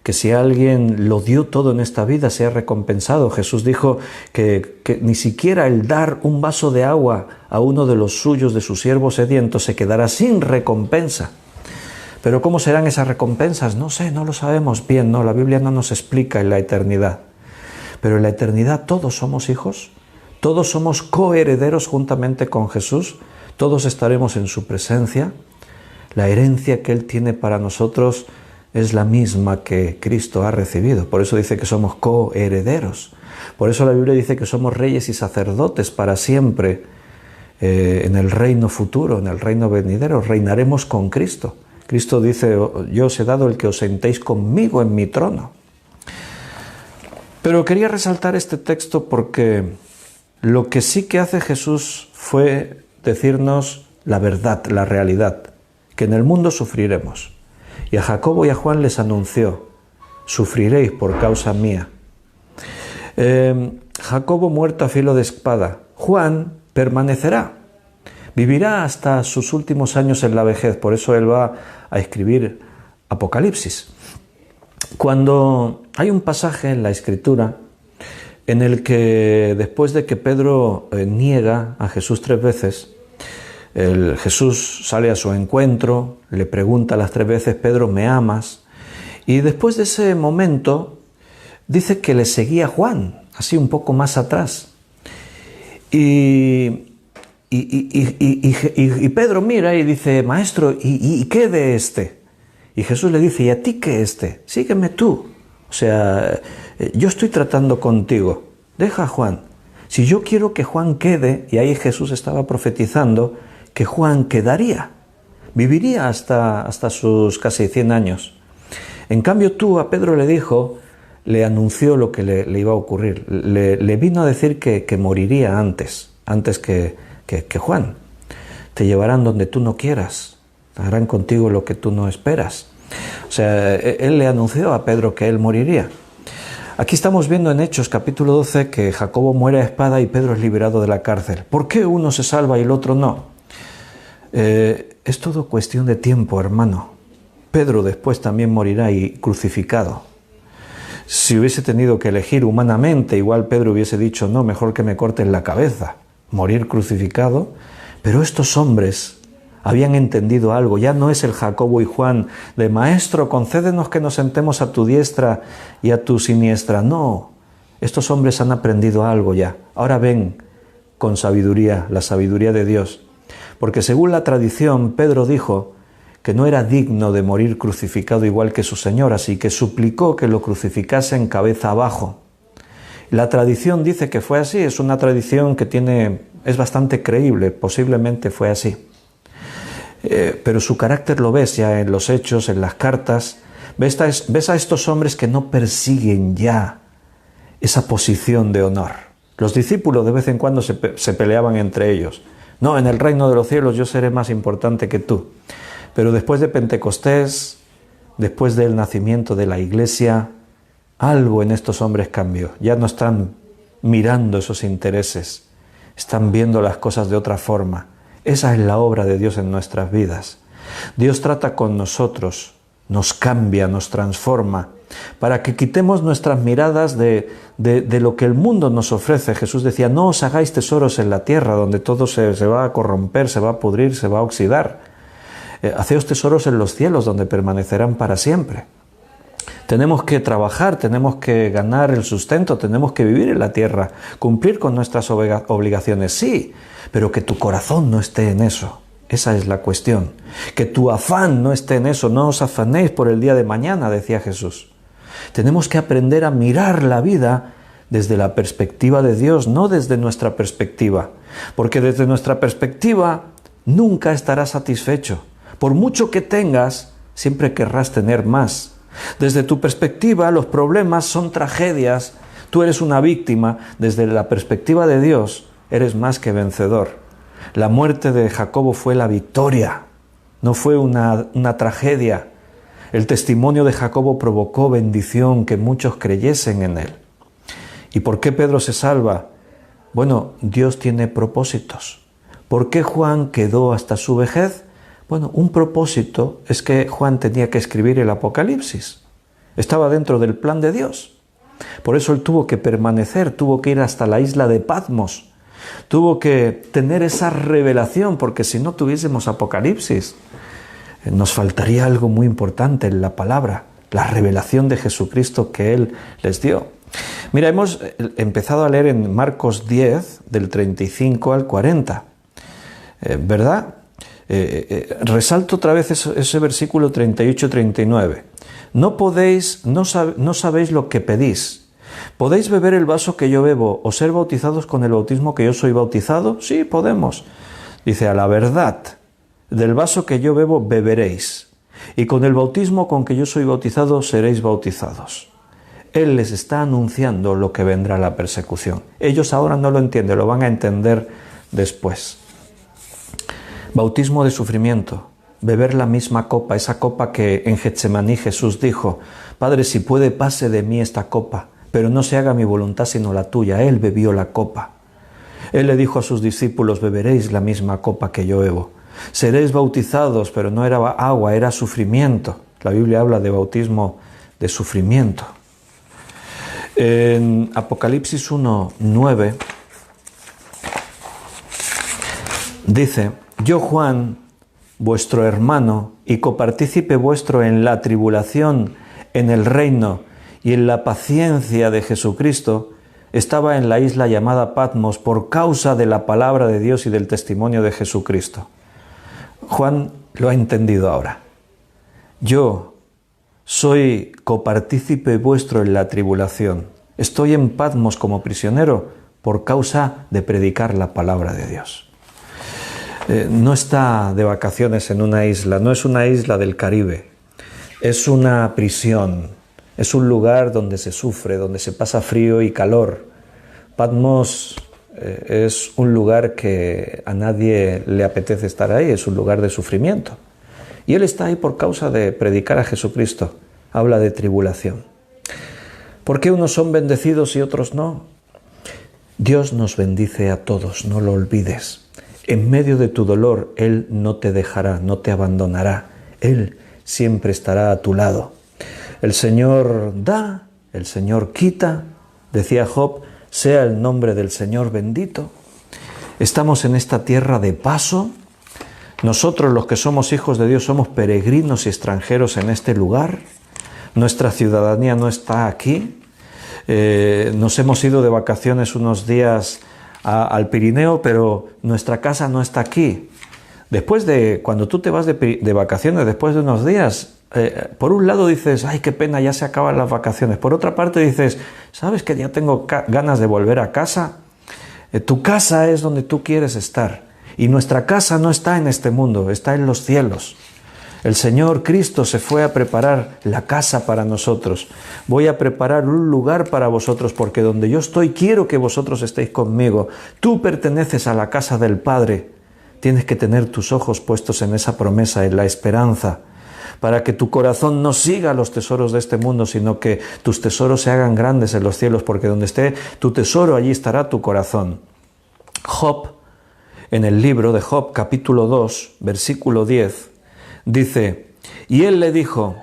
que si alguien lo dio todo en esta vida, sea recompensado. Jesús dijo que ni siquiera el dar un vaso de agua a uno de los suyos, de sus siervos sedientos, se quedará sin recompensa. Pero ¿cómo serán esas recompensas? No sé, no lo sabemos bien, no, la Biblia no nos explica en la eternidad. Pero en la eternidad todos somos hijos, todos somos coherederos juntamente con Jesús, todos estaremos en su presencia. La herencia que Él tiene para nosotros es la misma que Cristo ha recibido. Por eso dice que somos coherederos. Por eso la Biblia dice que somos reyes y sacerdotes para siempre en el reino futuro, en el reino venidero. Reinaremos con Cristo. Cristo dice, yo os he dado el que os sentéis conmigo en mi trono. Pero quería resaltar este texto porque lo que sí que hace Jesús fue decirnos la verdad, la realidad, que en el mundo sufriremos. Y a Jacobo y a Juan les anunció, sufriréis por causa mía. Jacobo muerto a filo de espada. Juan permanecerá. Vivirá hasta sus últimos años en la vejez. Por eso él va a escribir Apocalipsis. Cuando hay un pasaje en la Escritura en el que después de que Pedro niega a Jesús 3 veces, Jesús sale a su encuentro, le pregunta las 3 veces, Pedro, ¿me amas? Y después de ese momento dice que le seguía Juan, así un poco más atrás. Y Pedro mira y dice, maestro, ¿y qué de este? Y Jesús le dice, ¿y a ti qué este? Sígueme tú. O sea, yo estoy tratando contigo. Deja a Juan. Si yo quiero que Juan quede, y ahí Jesús estaba profetizando que Juan quedaría, viviría hasta sus casi 100 años. En cambio tú a Pedro le anunció lo que le iba a ocurrir. Le vino a decir que moriría antes que Juan. Te llevarán donde tú no quieras, harán contigo lo que tú no esperas. O sea, él le anunció a Pedro que él moriría. Aquí estamos viendo en Hechos capítulo 12 que Jacobo muere a espada y Pedro es liberado de la cárcel. ¿Por qué uno se salva y el otro no? Es todo cuestión de tiempo, hermano. Pedro después también morirá y crucificado. Si hubiese tenido que elegir humanamente, igual Pedro hubiese dicho, no, mejor que me corten la cabeza, morir crucificado. Pero estos hombres habían entendido algo. Ya no es el Jacobo y Juan de maestro, concédenos que nos sentemos a tu diestra y a tu siniestra. No, estos hombres han aprendido algo ya. Ahora ven con sabiduría, la sabiduría de Dios. Porque según la tradición, Pedro dijo que no era digno de morir crucificado igual que su Señor, así que suplicó que lo crucificasen cabeza abajo. La tradición dice que fue así, es una tradición que es bastante creíble, posiblemente fue así. Pero su carácter lo ves ya en los hechos, en las cartas. Ves a estos hombres que no persiguen ya esa posición de honor. Los discípulos de vez en cuando se peleaban entre ellos. No, en el reino de los cielos yo seré más importante que tú. Pero después de Pentecostés, después del nacimiento de la iglesia, algo en estos hombres cambió. Ya no están mirando esos intereses, están viendo las cosas de otra forma. Esa es la obra de Dios en nuestras vidas. Dios trata con nosotros, nos cambia, nos transforma, para que quitemos nuestras miradas de lo que el mundo nos ofrece. Jesús decía, no os hagáis tesoros en la tierra, donde todo se va a corromper, se va a pudrir, se va a oxidar. Haceos tesoros en los cielos, donde permanecerán para siempre. Tenemos que trabajar, tenemos que ganar el sustento, tenemos que vivir en la tierra, cumplir con nuestras obligaciones, sí, pero que tu corazón no esté en eso. Esa es la cuestión. Que tu afán no esté en eso. No os afanéis por el día de mañana, decía Jesús. Tenemos que aprender a mirar la vida desde la perspectiva de Dios, no desde nuestra perspectiva. Porque desde nuestra perspectiva nunca estarás satisfecho. Por mucho que tengas, siempre querrás tener más. Desde tu perspectiva, los problemas son tragedias. Tú eres una víctima. Desde la perspectiva de Dios, eres más que vencedor. La muerte de Jacobo fue la victoria, no fue una tragedia. El testimonio de Jacobo provocó bendición, que muchos creyesen en él. ¿Y por qué Pedro se salva? Bueno, Dios tiene propósitos. ¿Por qué Juan quedó hasta su vejez? Bueno, un propósito es que Juan tenía que escribir el Apocalipsis. Estaba dentro del plan de Dios. Por eso él tuvo que permanecer, tuvo que ir hasta la isla de Patmos. Tuvo que tener esa revelación, porque si no tuviésemos Apocalipsis, nos faltaría algo muy importante en la palabra, la revelación de Jesucristo que Él les dio. Mira, hemos empezado a leer en Marcos 10, del 35 al 40, ¿verdad? Resalto otra vez ese versículo 38-39. No sabéis lo que pedís. ¿Podéis beber el vaso que yo bebo o ser bautizados con el bautismo que yo soy bautizado? Sí, podemos. Dice, a la verdad, del vaso que yo bebo beberéis, y con el bautismo con que yo soy bautizado seréis bautizados. Él les está anunciando lo que vendrá, la persecución. Ellos ahora no lo entienden, lo van a entender después. Bautismo de sufrimiento, beber la misma copa, esa copa que en Getsemaní Jesús dijo, Padre, si puede, pase de mí esta copa, pero no se haga mi voluntad sino la tuya. Él bebió la copa. Él le dijo a sus discípulos, beberéis la misma copa que yo bebo. Seréis bautizados, pero no era agua, era sufrimiento. La Biblia habla de bautismo de sufrimiento. En Apocalipsis 1:9 dice, yo Juan, vuestro hermano y copartícipe vuestro en la tribulación, en el reino y en la paciencia de Jesucristo, estaba en la isla llamada Patmos por causa de la palabra de Dios y del testimonio de Jesucristo. Juan lo ha entendido ahora. Yo soy copartícipe vuestro en la tribulación. Estoy en Patmos como prisionero por causa de predicar la palabra de Dios. No está de vacaciones en una isla, no es una isla del Caribe, es una prisión, es un lugar donde se sufre, donde se pasa frío y calor. Patmos es un lugar que a nadie le apetece estar ahí, es un lugar de sufrimiento. Y él está ahí por causa de predicar a Jesucristo, habla de tribulación. ¿Por qué unos son bendecidos y otros no? Dios nos bendice a todos, no lo olvides. En medio de tu dolor, Él no te dejará, no te abandonará. Él siempre estará a tu lado. El Señor da, el Señor quita, decía Job, sea el nombre del Señor bendito. Estamos en esta tierra de paso. Nosotros, los que somos hijos de Dios, somos peregrinos y extranjeros en este lugar. Nuestra ciudadanía no está aquí. Nos hemos ido de vacaciones unos días al Pirineo, pero nuestra casa no está aquí. Cuando tú te vas de vacaciones, después de unos días, por un lado dices, ay, qué pena, ya se acaban las vacaciones. Por otra parte dices, ¿sabes que ya tengo ganas de volver a casa? Tu casa es donde tú quieres estar. Y nuestra casa no está en este mundo, está en los cielos. El Señor Cristo se fue a preparar la casa para nosotros. Voy a preparar un lugar para vosotros, porque donde yo estoy quiero que vosotros estéis conmigo. Tú perteneces a la casa del Padre. Tienes que tener tus ojos puestos en esa promesa, en la esperanza, para que tu corazón no siga los tesoros de este mundo, sino que tus tesoros se hagan grandes en los cielos, porque donde esté tu tesoro, allí estará tu corazón. Job, en el libro de Job, capítulo 2, versículo 10, dice, y él le dijo,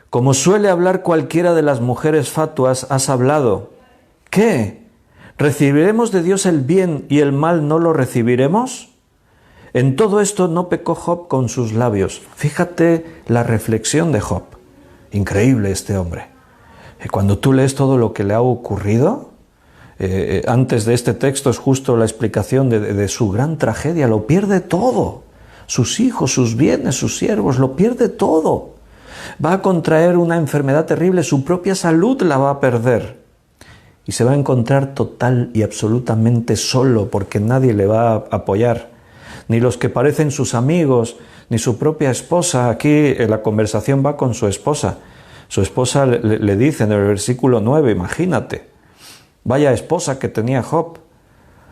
como suele hablar cualquiera de las mujeres fatuas, has hablado. ¿Qué? ¿Recibiremos de Dios el bien y el mal no lo recibiremos? En todo esto no pecó Job con sus labios. Fíjate la reflexión de Job. Increíble este hombre. Cuando tú lees todo lo que le ha ocurrido, antes de este texto es justo la explicación de su gran tragedia. Lo pierde todo. Sus hijos, sus bienes, sus siervos, lo pierde todo. Va a contraer una enfermedad terrible, su propia salud la va a perder. Y se va a encontrar total y absolutamente solo, porque nadie le va a apoyar. Ni los que parecen sus amigos, ni su propia esposa. Aquí la conversación va con su esposa. Su esposa le dice en el versículo 9, imagínate, vaya esposa que tenía Job.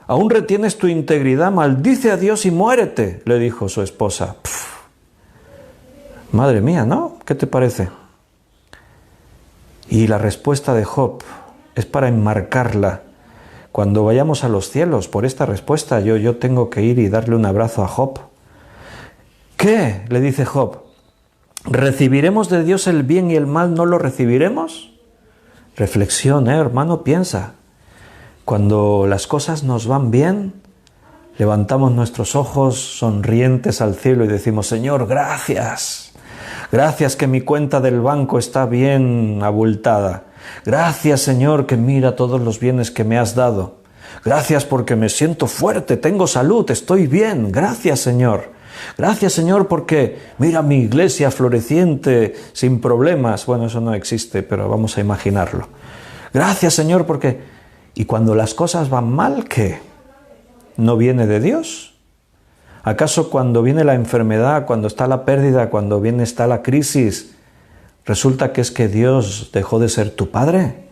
Aún retienes tu integridad, maldice a Dios y muérete, le dijo su esposa. Madre mía, ¿no? ¿Qué te parece? Y la respuesta de Job es para enmarcarla. Cuando vayamos a los cielos, por esta respuesta yo tengo que ir y darle un abrazo a Job. ¿Qué? Le dice Job. ¿Recibiremos de Dios el bien y el mal no lo recibiremos? Reflexión, hermano, piensa. Cuando las cosas nos van bien, levantamos nuestros ojos sonrientes al cielo y decimos, Señor, gracias. Gracias que mi cuenta del banco está bien abultada. Gracias, Señor, que mira todos los bienes que me has dado. Gracias porque me siento fuerte, tengo salud, estoy bien. Gracias, Señor. Gracias, Señor, porque mira mi iglesia floreciente, sin problemas. Bueno, eso no existe, pero vamos a imaginarlo. Gracias, Señor, porque... ¿Y cuando las cosas van mal, qué? ¿No viene de Dios? ¿Acaso cuando viene la enfermedad, cuando está la pérdida, cuando está la crisis, resulta que es que Dios dejó de ser tu Padre?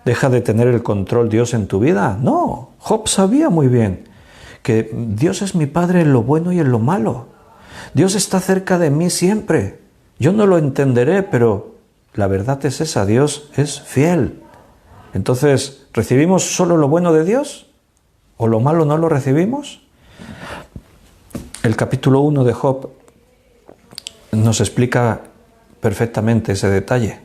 ¿Deja de tener el control Dios en tu vida? No, Job sabía muy bien que Dios es mi Padre en lo bueno y en lo malo. Dios está cerca de mí siempre. Yo no lo entenderé, pero la verdad es esa, Dios es fiel. Entonces, ¿recibimos solo lo bueno de Dios? ¿O lo malo no lo recibimos? El capítulo 1 de Job nos explica perfectamente ese detalle.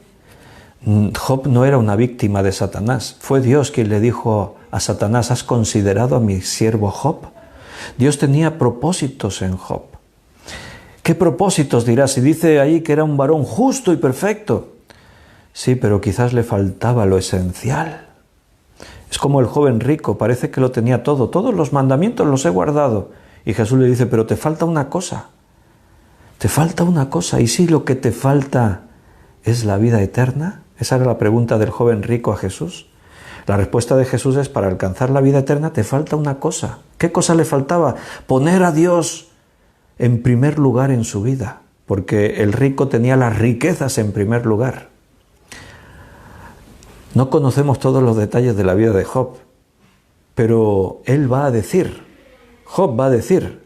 Job no era una víctima de Satanás. Fue Dios quien le dijo a Satanás: ¿has considerado a mi siervo Job? Dios tenía propósitos en Job. ¿Qué propósitos dirás? Si dice ahí que era un varón justo y perfecto. Sí, pero quizás le faltaba lo esencial. Es como el joven rico, parece que lo tenía todo. Todos los mandamientos los he guardado. Y Jesús le dice: pero te falta una cosa. Te falta una cosa. ¿Y si lo que te falta es la vida eterna? Esa era la pregunta del joven rico a Jesús. La respuesta de Jesús es: para alcanzar la vida eterna te falta una cosa. ¿Qué cosa le faltaba? Poner a Dios en primer lugar en su vida, porque el rico tenía las riquezas en primer lugar. No conocemos todos los detalles de la vida de Job, pero Job va a decir,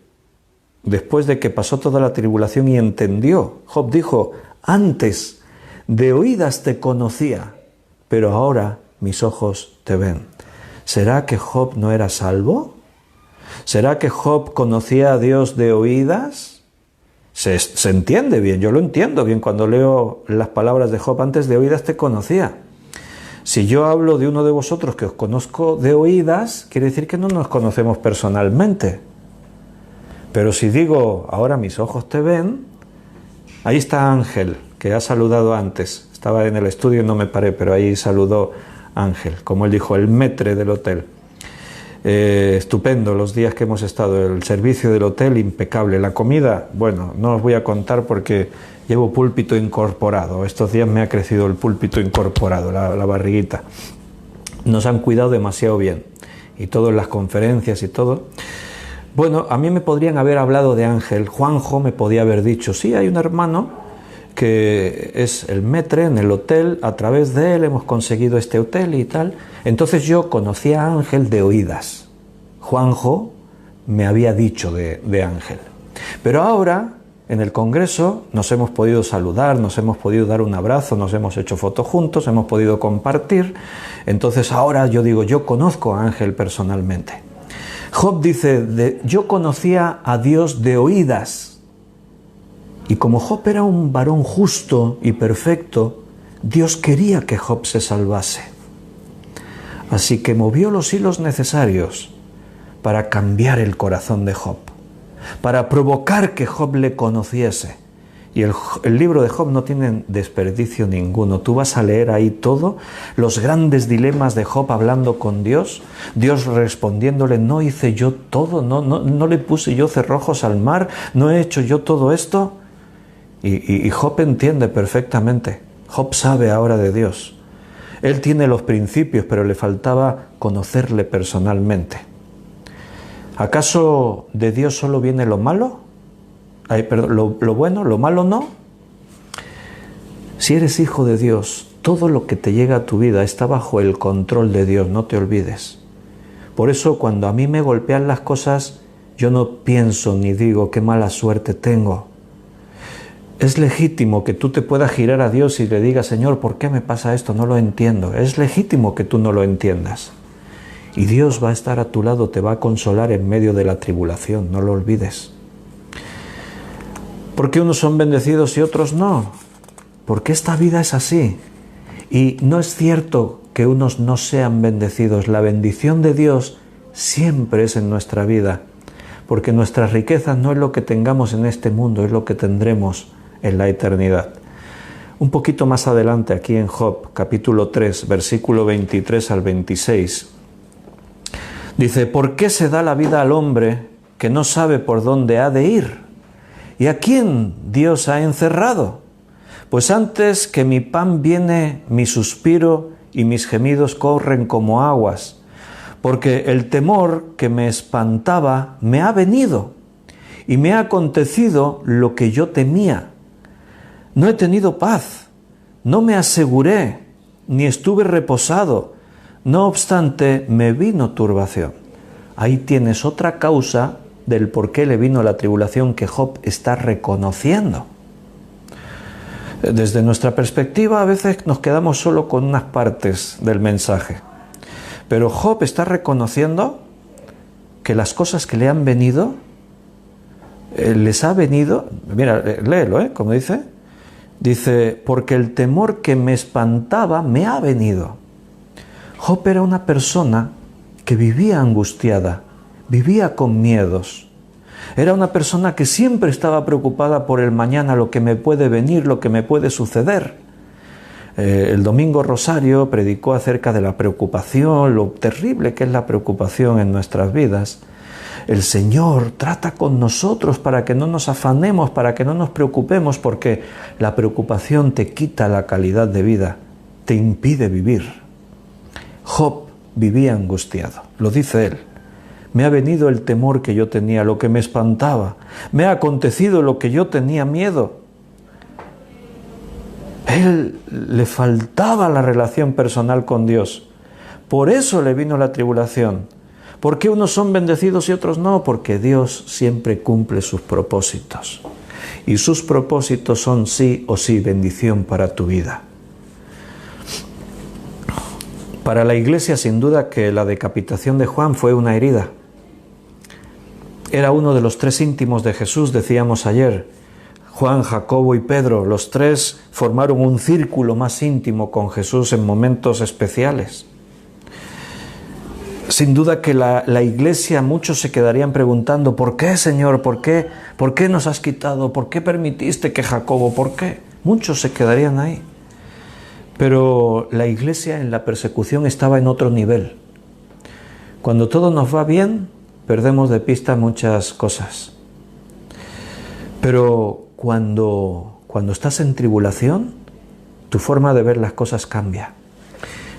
después de que pasó toda la tribulación y entendió, Job dijo: antes de oídas te conocía, pero ahora mis ojos te ven. ¿Será que Job no era salvo? ¿Será que Job conocía a Dios de oídas? Se entiende bien, yo lo entiendo bien cuando leo las palabras de Job: antes de oídas te conocía. Si yo hablo de uno de vosotros que os conozco de oídas, quiere decir que no nos conocemos personalmente. Pero si digo: ahora mis ojos te ven, ahí está Ángel, que ha saludado antes. Estaba en el estudio y no me paré, pero ahí saludó Ángel, como él dijo, el maître del hotel. Estupendo los días que hemos estado, el servicio del hotel impecable, la comida, bueno, no os voy a contar porque llevo púlpito incorporado, estos días me ha crecido el púlpito incorporado, la barriguita. Nos han cuidado demasiado bien, y todo en las conferencias y todo. Bueno, a mí me podrían haber hablado de Ángel. Juanjo me podía haber dicho: sí, hay un hermano que es el maître en el hotel, a través de él hemos conseguido este hotel y tal. Entonces yo conocía a Ángel de oídas. Juanjo me había dicho de Ángel. Pero ahora, en el Congreso, nos hemos podido saludar, nos hemos podido dar un abrazo, nos hemos hecho fotos juntos, hemos podido compartir. Entonces ahora yo digo: yo conozco a Ángel personalmente. Job dice: yo conocía a Dios de oídas. Y como Job era un varón justo y perfecto, Dios quería que Job se salvase. Así que movió los hilos necesarios para cambiar el corazón de Job, para provocar que Job le conociese. Y el libro de Job no tiene desperdicio ninguno. Tú vas a leer ahí todo, los grandes dilemas de Job hablando con Dios, Dios respondiéndole: no hice yo todo, no le puse yo cerrojos al mar, no he hecho yo todo esto. Y Job entiende perfectamente. Job sabe ahora de Dios. Él tiene los principios, pero le faltaba conocerle personalmente. ¿Acaso de Dios solo viene lo malo? ¿Lo bueno, lo malo no? Si eres hijo de Dios, todo lo que te llega a tu vida está bajo el control de Dios, no te olvides. Por eso cuando a mí me golpean las cosas, yo no pienso ni digo: qué mala suerte tengo. Es legítimo que tú te puedas girar a Dios y le digas: Señor, ¿por qué me pasa esto? No lo entiendo. Es legítimo que tú no lo entiendas. Y Dios va a estar a tu lado, te va a consolar en medio de la tribulación, no lo olvides. ¿Por qué unos son bendecidos y otros no? Porque esta vida es así. Y no es cierto que unos no sean bendecidos. La bendición de Dios siempre es en nuestra vida. Porque nuestras riquezas no es lo que tengamos en este mundo, es lo que tendremos en la eternidad. Un poquito más adelante, aquí en Job, capítulo 3, versículo 23 al 26, dice: ¿por qué se da la vida al hombre que no sabe por dónde ha de ir? ¿Y a quién Dios ha encerrado? Pues antes que mi pan viene mi suspiro y mis gemidos corren como aguas, porque el temor que me espantaba me ha venido y me ha acontecido lo que yo temía. No he tenido paz, no me aseguré, ni estuve reposado. No obstante, me vino turbación. Ahí tienes otra causa del por qué le vino la tribulación que Job está reconociendo. Desde nuestra perspectiva a veces nos quedamos solo con unas partes del mensaje. Pero Job está reconociendo que las cosas que le han venido, les ha venido, mira, léelo, como dice, porque el temor que me espantaba me ha venido. Job era una persona que vivía angustiada, vivía con miedos. Era una persona que siempre estaba preocupada por el mañana, lo que me puede venir, lo que me puede suceder. El domingo Rosario predicó acerca de la preocupación, lo terrible que es la preocupación en nuestras vidas. El Señor trata con nosotros para que no nos afanemos, para que no nos preocupemos, porque la preocupación te quita la calidad de vida, te impide vivir. Job vivía angustiado, lo dice él. Me ha venido el temor que yo tenía, lo que me espantaba. Me ha acontecido lo que yo tenía miedo. Él le faltaba la relación personal con Dios. Por eso le vino la tribulación. ¿Por qué unos son bendecidos y otros no? Porque Dios siempre cumple sus propósitos. Y sus propósitos son sí o sí bendición para tu vida. Para la iglesia, sin duda que la decapitación de Juan fue una herida. Era uno de los tres íntimos de Jesús, decíamos ayer. Juan, Jacobo y Pedro, los tres formaron un círculo más íntimo con Jesús en momentos especiales. Sin duda que la iglesia, muchos se quedarían preguntando, ¿por qué, Señor? ¿Por qué nos has quitado? ¿Por qué permitiste que Jacobo? ¿Por qué? Muchos se quedarían ahí. Pero la iglesia en la persecución estaba en otro nivel. Cuando todo nos va bien, perdemos de vista muchas cosas. Pero cuando estás en tribulación, tu forma de ver las cosas cambia.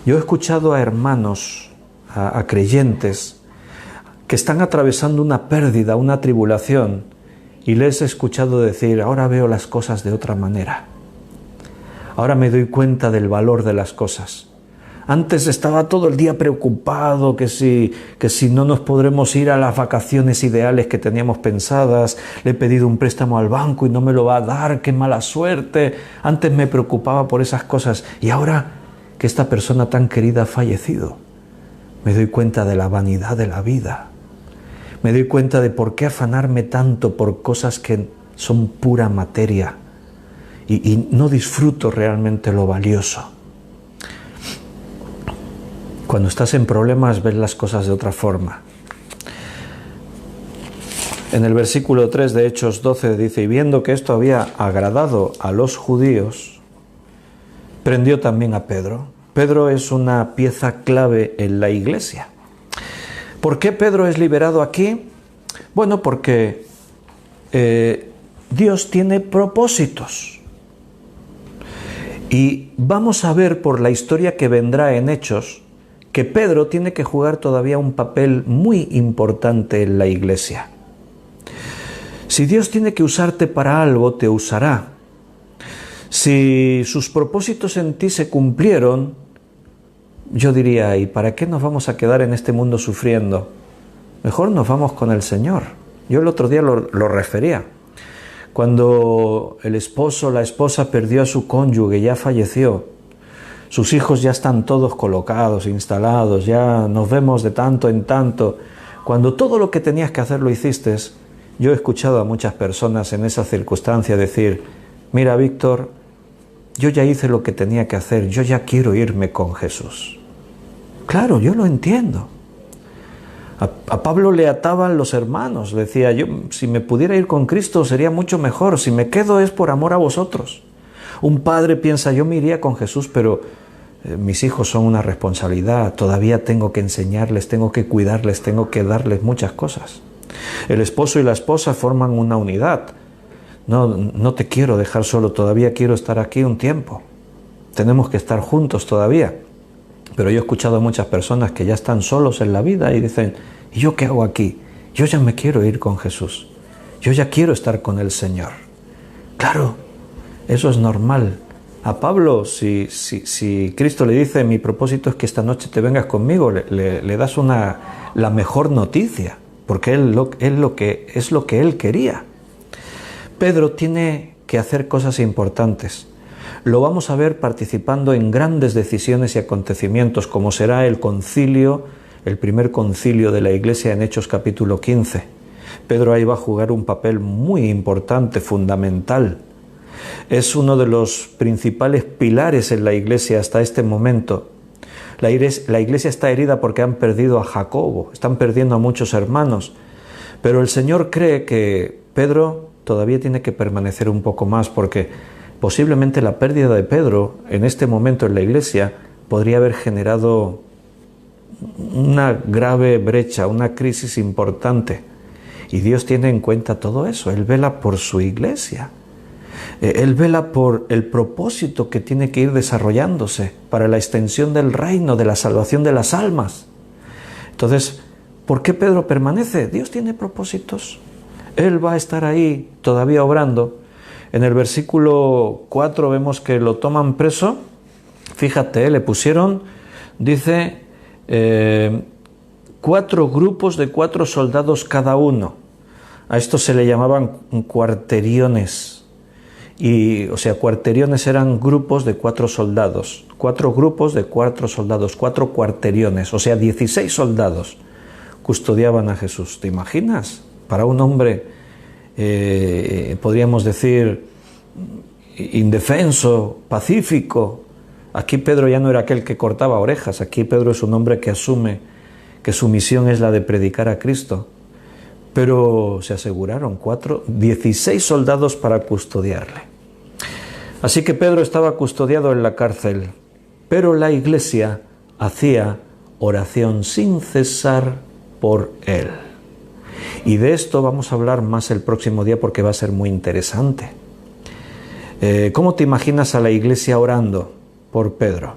Yo he escuchado a hermanos, a creyentes, que están atravesando una pérdida, una tribulación, y les he escuchado decir, ahora veo las cosas de otra manera. Ahora me doy cuenta del valor de las cosas. Antes estaba todo el día preocupado que si no nos podremos ir a las vacaciones ideales que teníamos pensadas. Le he pedido un préstamo al banco y no me lo va a dar, qué mala suerte. Antes me preocupaba por esas cosas y ahora que esta persona tan querida ha fallecido, me doy cuenta de la vanidad de la vida. Me doy cuenta de por qué afanarme tanto por cosas que son pura materia y no disfruto realmente lo valioso. Cuando estás en problemas ves las cosas de otra forma. En el versículo 3 de Hechos 12 dice, y viendo que esto había agradado a los judíos, prendió también a Pedro. Pedro es una pieza clave en la iglesia. ¿Por qué Pedro es liberado aquí? Bueno, porque Dios tiene propósitos. Y vamos a ver por la historia que vendrá en Hechos, que Pedro tiene que jugar todavía un papel muy importante en la iglesia. Si Dios tiene que usarte para algo, te usará. Si sus propósitos en ti se cumplieron, yo diría, ¿y para qué nos vamos a quedar en este mundo sufriendo? Mejor nos vamos con el Señor. Yo el otro día lo refería. Cuando el esposo, la esposa perdió a su cónyuge, ya falleció, sus hijos ya están todos colocados, instalados, ya nos vemos de tanto en tanto. Cuando todo lo que tenías que hacer lo hiciste, yo he escuchado a muchas personas en esa circunstancia decir, mira Víctor, yo ya hice lo que tenía que hacer, yo ya quiero irme con Jesús. Claro, yo lo entiendo. A Pablo le ataban los hermanos, le decía, yo si me pudiera ir con Cristo sería mucho mejor, si me quedo es por amor a vosotros. Un padre piensa, yo me iría con Jesús, pero mis hijos son una responsabilidad, todavía tengo que enseñarles, tengo que cuidarles, tengo que darles muchas cosas. El esposo y la esposa forman una unidad. No te quiero dejar solo, todavía quiero estar aquí un tiempo. Tenemos que estar juntos todavía. Pero yo he escuchado a muchas personas que ya están solos en la vida y dicen, ¿y yo qué hago aquí? Yo ya me quiero ir con Jesús. Yo ya quiero estar con el Señor. Claro, eso es normal. A Pablo, si Cristo le dice, mi propósito es que esta noche te vengas conmigo, le das la mejor noticia, porque es lo que él quería. Pedro tiene que hacer cosas importantes. lo vamos a ver participando en grandes decisiones y acontecimientos, como será el concilio, el primer concilio de la Iglesia en Hechos capítulo 15. Pedro ahí va a jugar un papel muy importante, fundamental. Es uno de los principales pilares en la Iglesia hasta este momento. La Iglesia está herida porque han perdido a Jacobo, están perdiendo a muchos hermanos, pero el Señor cree que Pedro todavía tiene que permanecer un poco más, porque posiblemente la pérdida de Pedro en este momento en la Iglesia podría haber generado una grave brecha, una crisis importante. Y Dios tiene en cuenta todo eso. Él vela por su Iglesia. Él vela por el propósito que tiene que ir desarrollándose para la extensión del reino, de la salvación de las almas. Entonces, ¿por qué Pedro permanece? Dios tiene propósitos. Él va a estar ahí todavía obrando. En el versículo 4 vemos que lo toman preso. Fíjate, le pusieron, dice, 4 grupos de 4 soldados cada uno. A esto se le llamaban cuarteriones. Cuarteriones eran grupos de 4 soldados. 4 grupos de 4 soldados, 4 cuarteriones, o sea, 16 soldados custodiaban a Jesús. ¿Te imaginas? Para un hombre, podríamos decir, indefenso, pacífico. Aquí Pedro ya no era aquel que cortaba orejas. Aquí Pedro es un hombre que asume que su misión es la de predicar a Cristo. Pero se aseguraron 16 soldados para custodiarle. Así que Pedro estaba custodiado en la cárcel, pero la Iglesia hacía oración sin cesar por él. Y de esto vamos a hablar más el próximo día porque va a ser muy interesante. ¿Cómo te imaginas a la Iglesia orando por Pedro?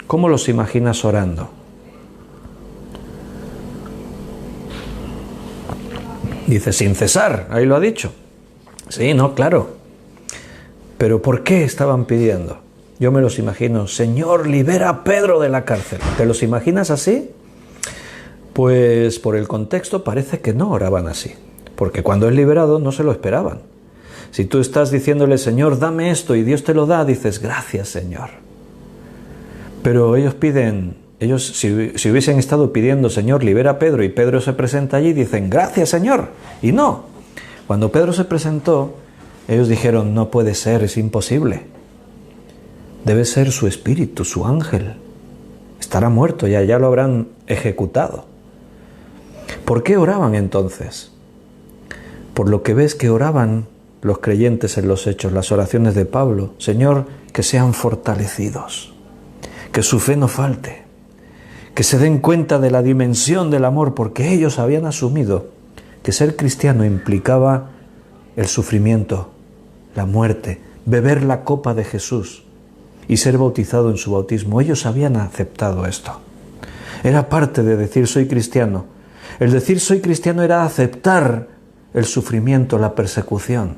¿Cómo los imaginas orando? Dice, sin cesar, ahí lo ha dicho. Sí, no, claro. Pero ¿por qué estaban pidiendo? Yo me los imagino, Señor, libera a Pedro de la cárcel. ¿Te los imaginas así? Pues por el contexto parece que no oraban así. Porque cuando es liberado no se lo esperaban. Si tú estás diciéndole, Señor, dame esto, y Dios te lo da, dices, gracias, Señor. Pero ellos piden... si hubiesen estado pidiendo, Señor, libera a Pedro, y Pedro se presenta allí, dicen, gracias, Señor. Y no. Cuando Pedro se presentó, ellos dijeron, no puede ser, es imposible. Debe ser su espíritu, su ángel. Estará muerto, ya lo habrán ejecutado. ¿Por qué oraban entonces? Por lo que ves que oraban los creyentes en los Hechos, las oraciones de Pablo. Señor, que sean fortalecidos, que su fe no falte, que se den cuenta de la dimensión del amor, porque ellos habían asumido que ser cristiano implicaba el sufrimiento, la muerte, beber la copa de Jesús y ser bautizado en su bautismo. Ellos habían aceptado esto. Era parte de decir soy cristiano. El decir soy cristiano era aceptar el sufrimiento, la persecución.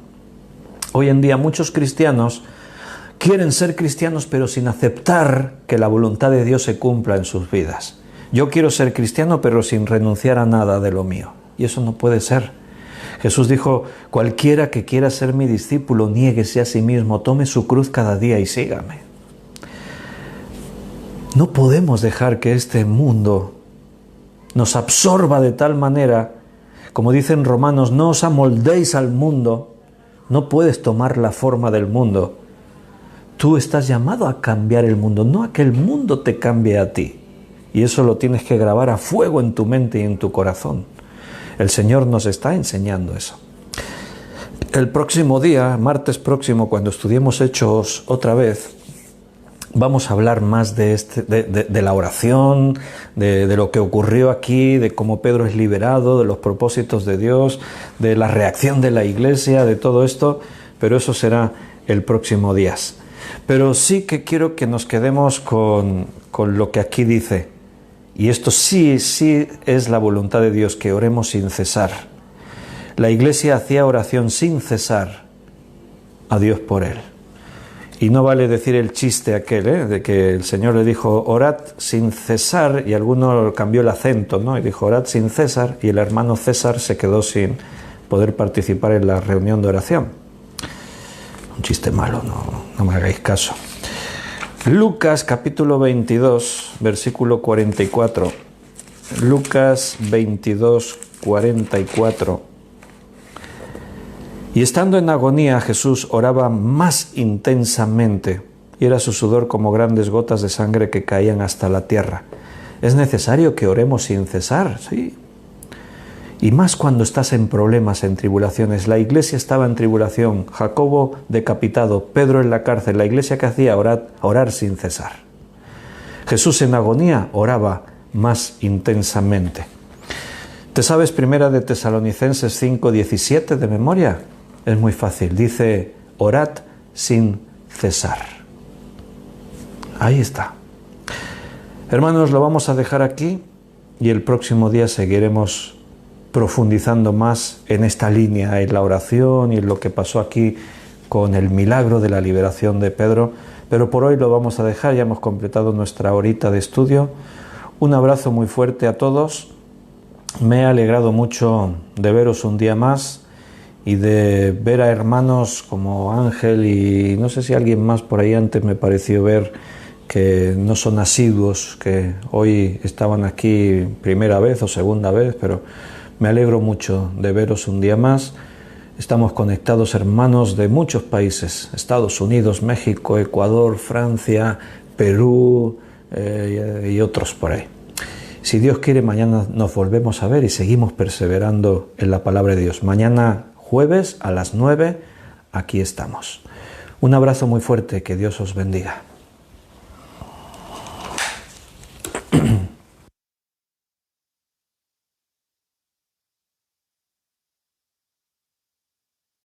Hoy en día muchos cristianos quieren ser cristianos pero sin aceptar que la voluntad de Dios se cumpla en sus vidas. Yo quiero ser cristiano pero sin renunciar a nada de lo mío. Y eso no puede ser. Jesús dijo, cualquiera que quiera ser mi discípulo, niéguese a sí mismo, tome su cruz cada día y sígame. No podemos dejar que este mundo nos absorba de tal manera, como dicen Romanos, no os amoldéis al mundo, no puedes tomar la forma del mundo. Tú estás llamado a cambiar el mundo, no a que el mundo te cambie a ti. Y eso lo tienes que grabar a fuego en tu mente y en tu corazón. El Señor nos está enseñando eso. El próximo día, martes próximo, cuando estudiemos Hechos otra vez, vamos a hablar más de la oración, de lo que ocurrió aquí, de cómo Pedro es liberado, de los propósitos de Dios, de la reacción de la Iglesia, de todo esto, pero eso será el próximo día. Pero sí que quiero que nos quedemos con lo que aquí dice. Y esto sí es la voluntad de Dios, que oremos sin cesar. La Iglesia hacía oración sin cesar a Dios por él. Y no vale decir el chiste aquel, de que el Señor le dijo, orad sin cesar, y alguno cambió el acento, ¿no? Y dijo, orad sin César, y el hermano César se quedó sin poder participar en la reunión de oración. Un chiste malo, no me hagáis caso. Lucas capítulo 22, versículo 44. Lucas 22, 44. Y estando en agonía, Jesús oraba más intensamente, y era su sudor como grandes gotas de sangre que caían hasta la tierra. Es necesario que oremos sin cesar, sí. Y más cuando estás en problemas, en tribulaciones. La iglesia estaba en tribulación, Jacobo decapitado, Pedro en la cárcel. La iglesia que hacía orar sin cesar. Jesús en agonía oraba más intensamente. ¿Te sabes primera de Tesalonicenses 5:17 de memoria? Es muy fácil, dice, orad sin cesar. Ahí está. Hermanos, lo vamos a dejar aquí y el próximo día seguiremos profundizando más en esta línea, en la oración y en lo que pasó aquí con el milagro de la liberación de Pedro. Pero por hoy lo vamos a dejar, ya hemos completado nuestra horita de estudio. Un abrazo muy fuerte a todos. Me he alegrado mucho de veros un día más y de ver a hermanos como Ángel y no sé si alguien más por ahí antes me pareció ver que no son asiduos, que hoy estaban aquí primera vez o segunda vez, pero me alegro mucho de veros un día más. Estamos conectados hermanos de muchos países, Estados Unidos, México, Ecuador, Francia, Perú y otros por ahí. Si Dios quiere, mañana nos volvemos a ver y seguimos perseverando en la palabra de Dios. Mañana jueves a las 9, aquí estamos. Un abrazo muy fuerte, que Dios os bendiga.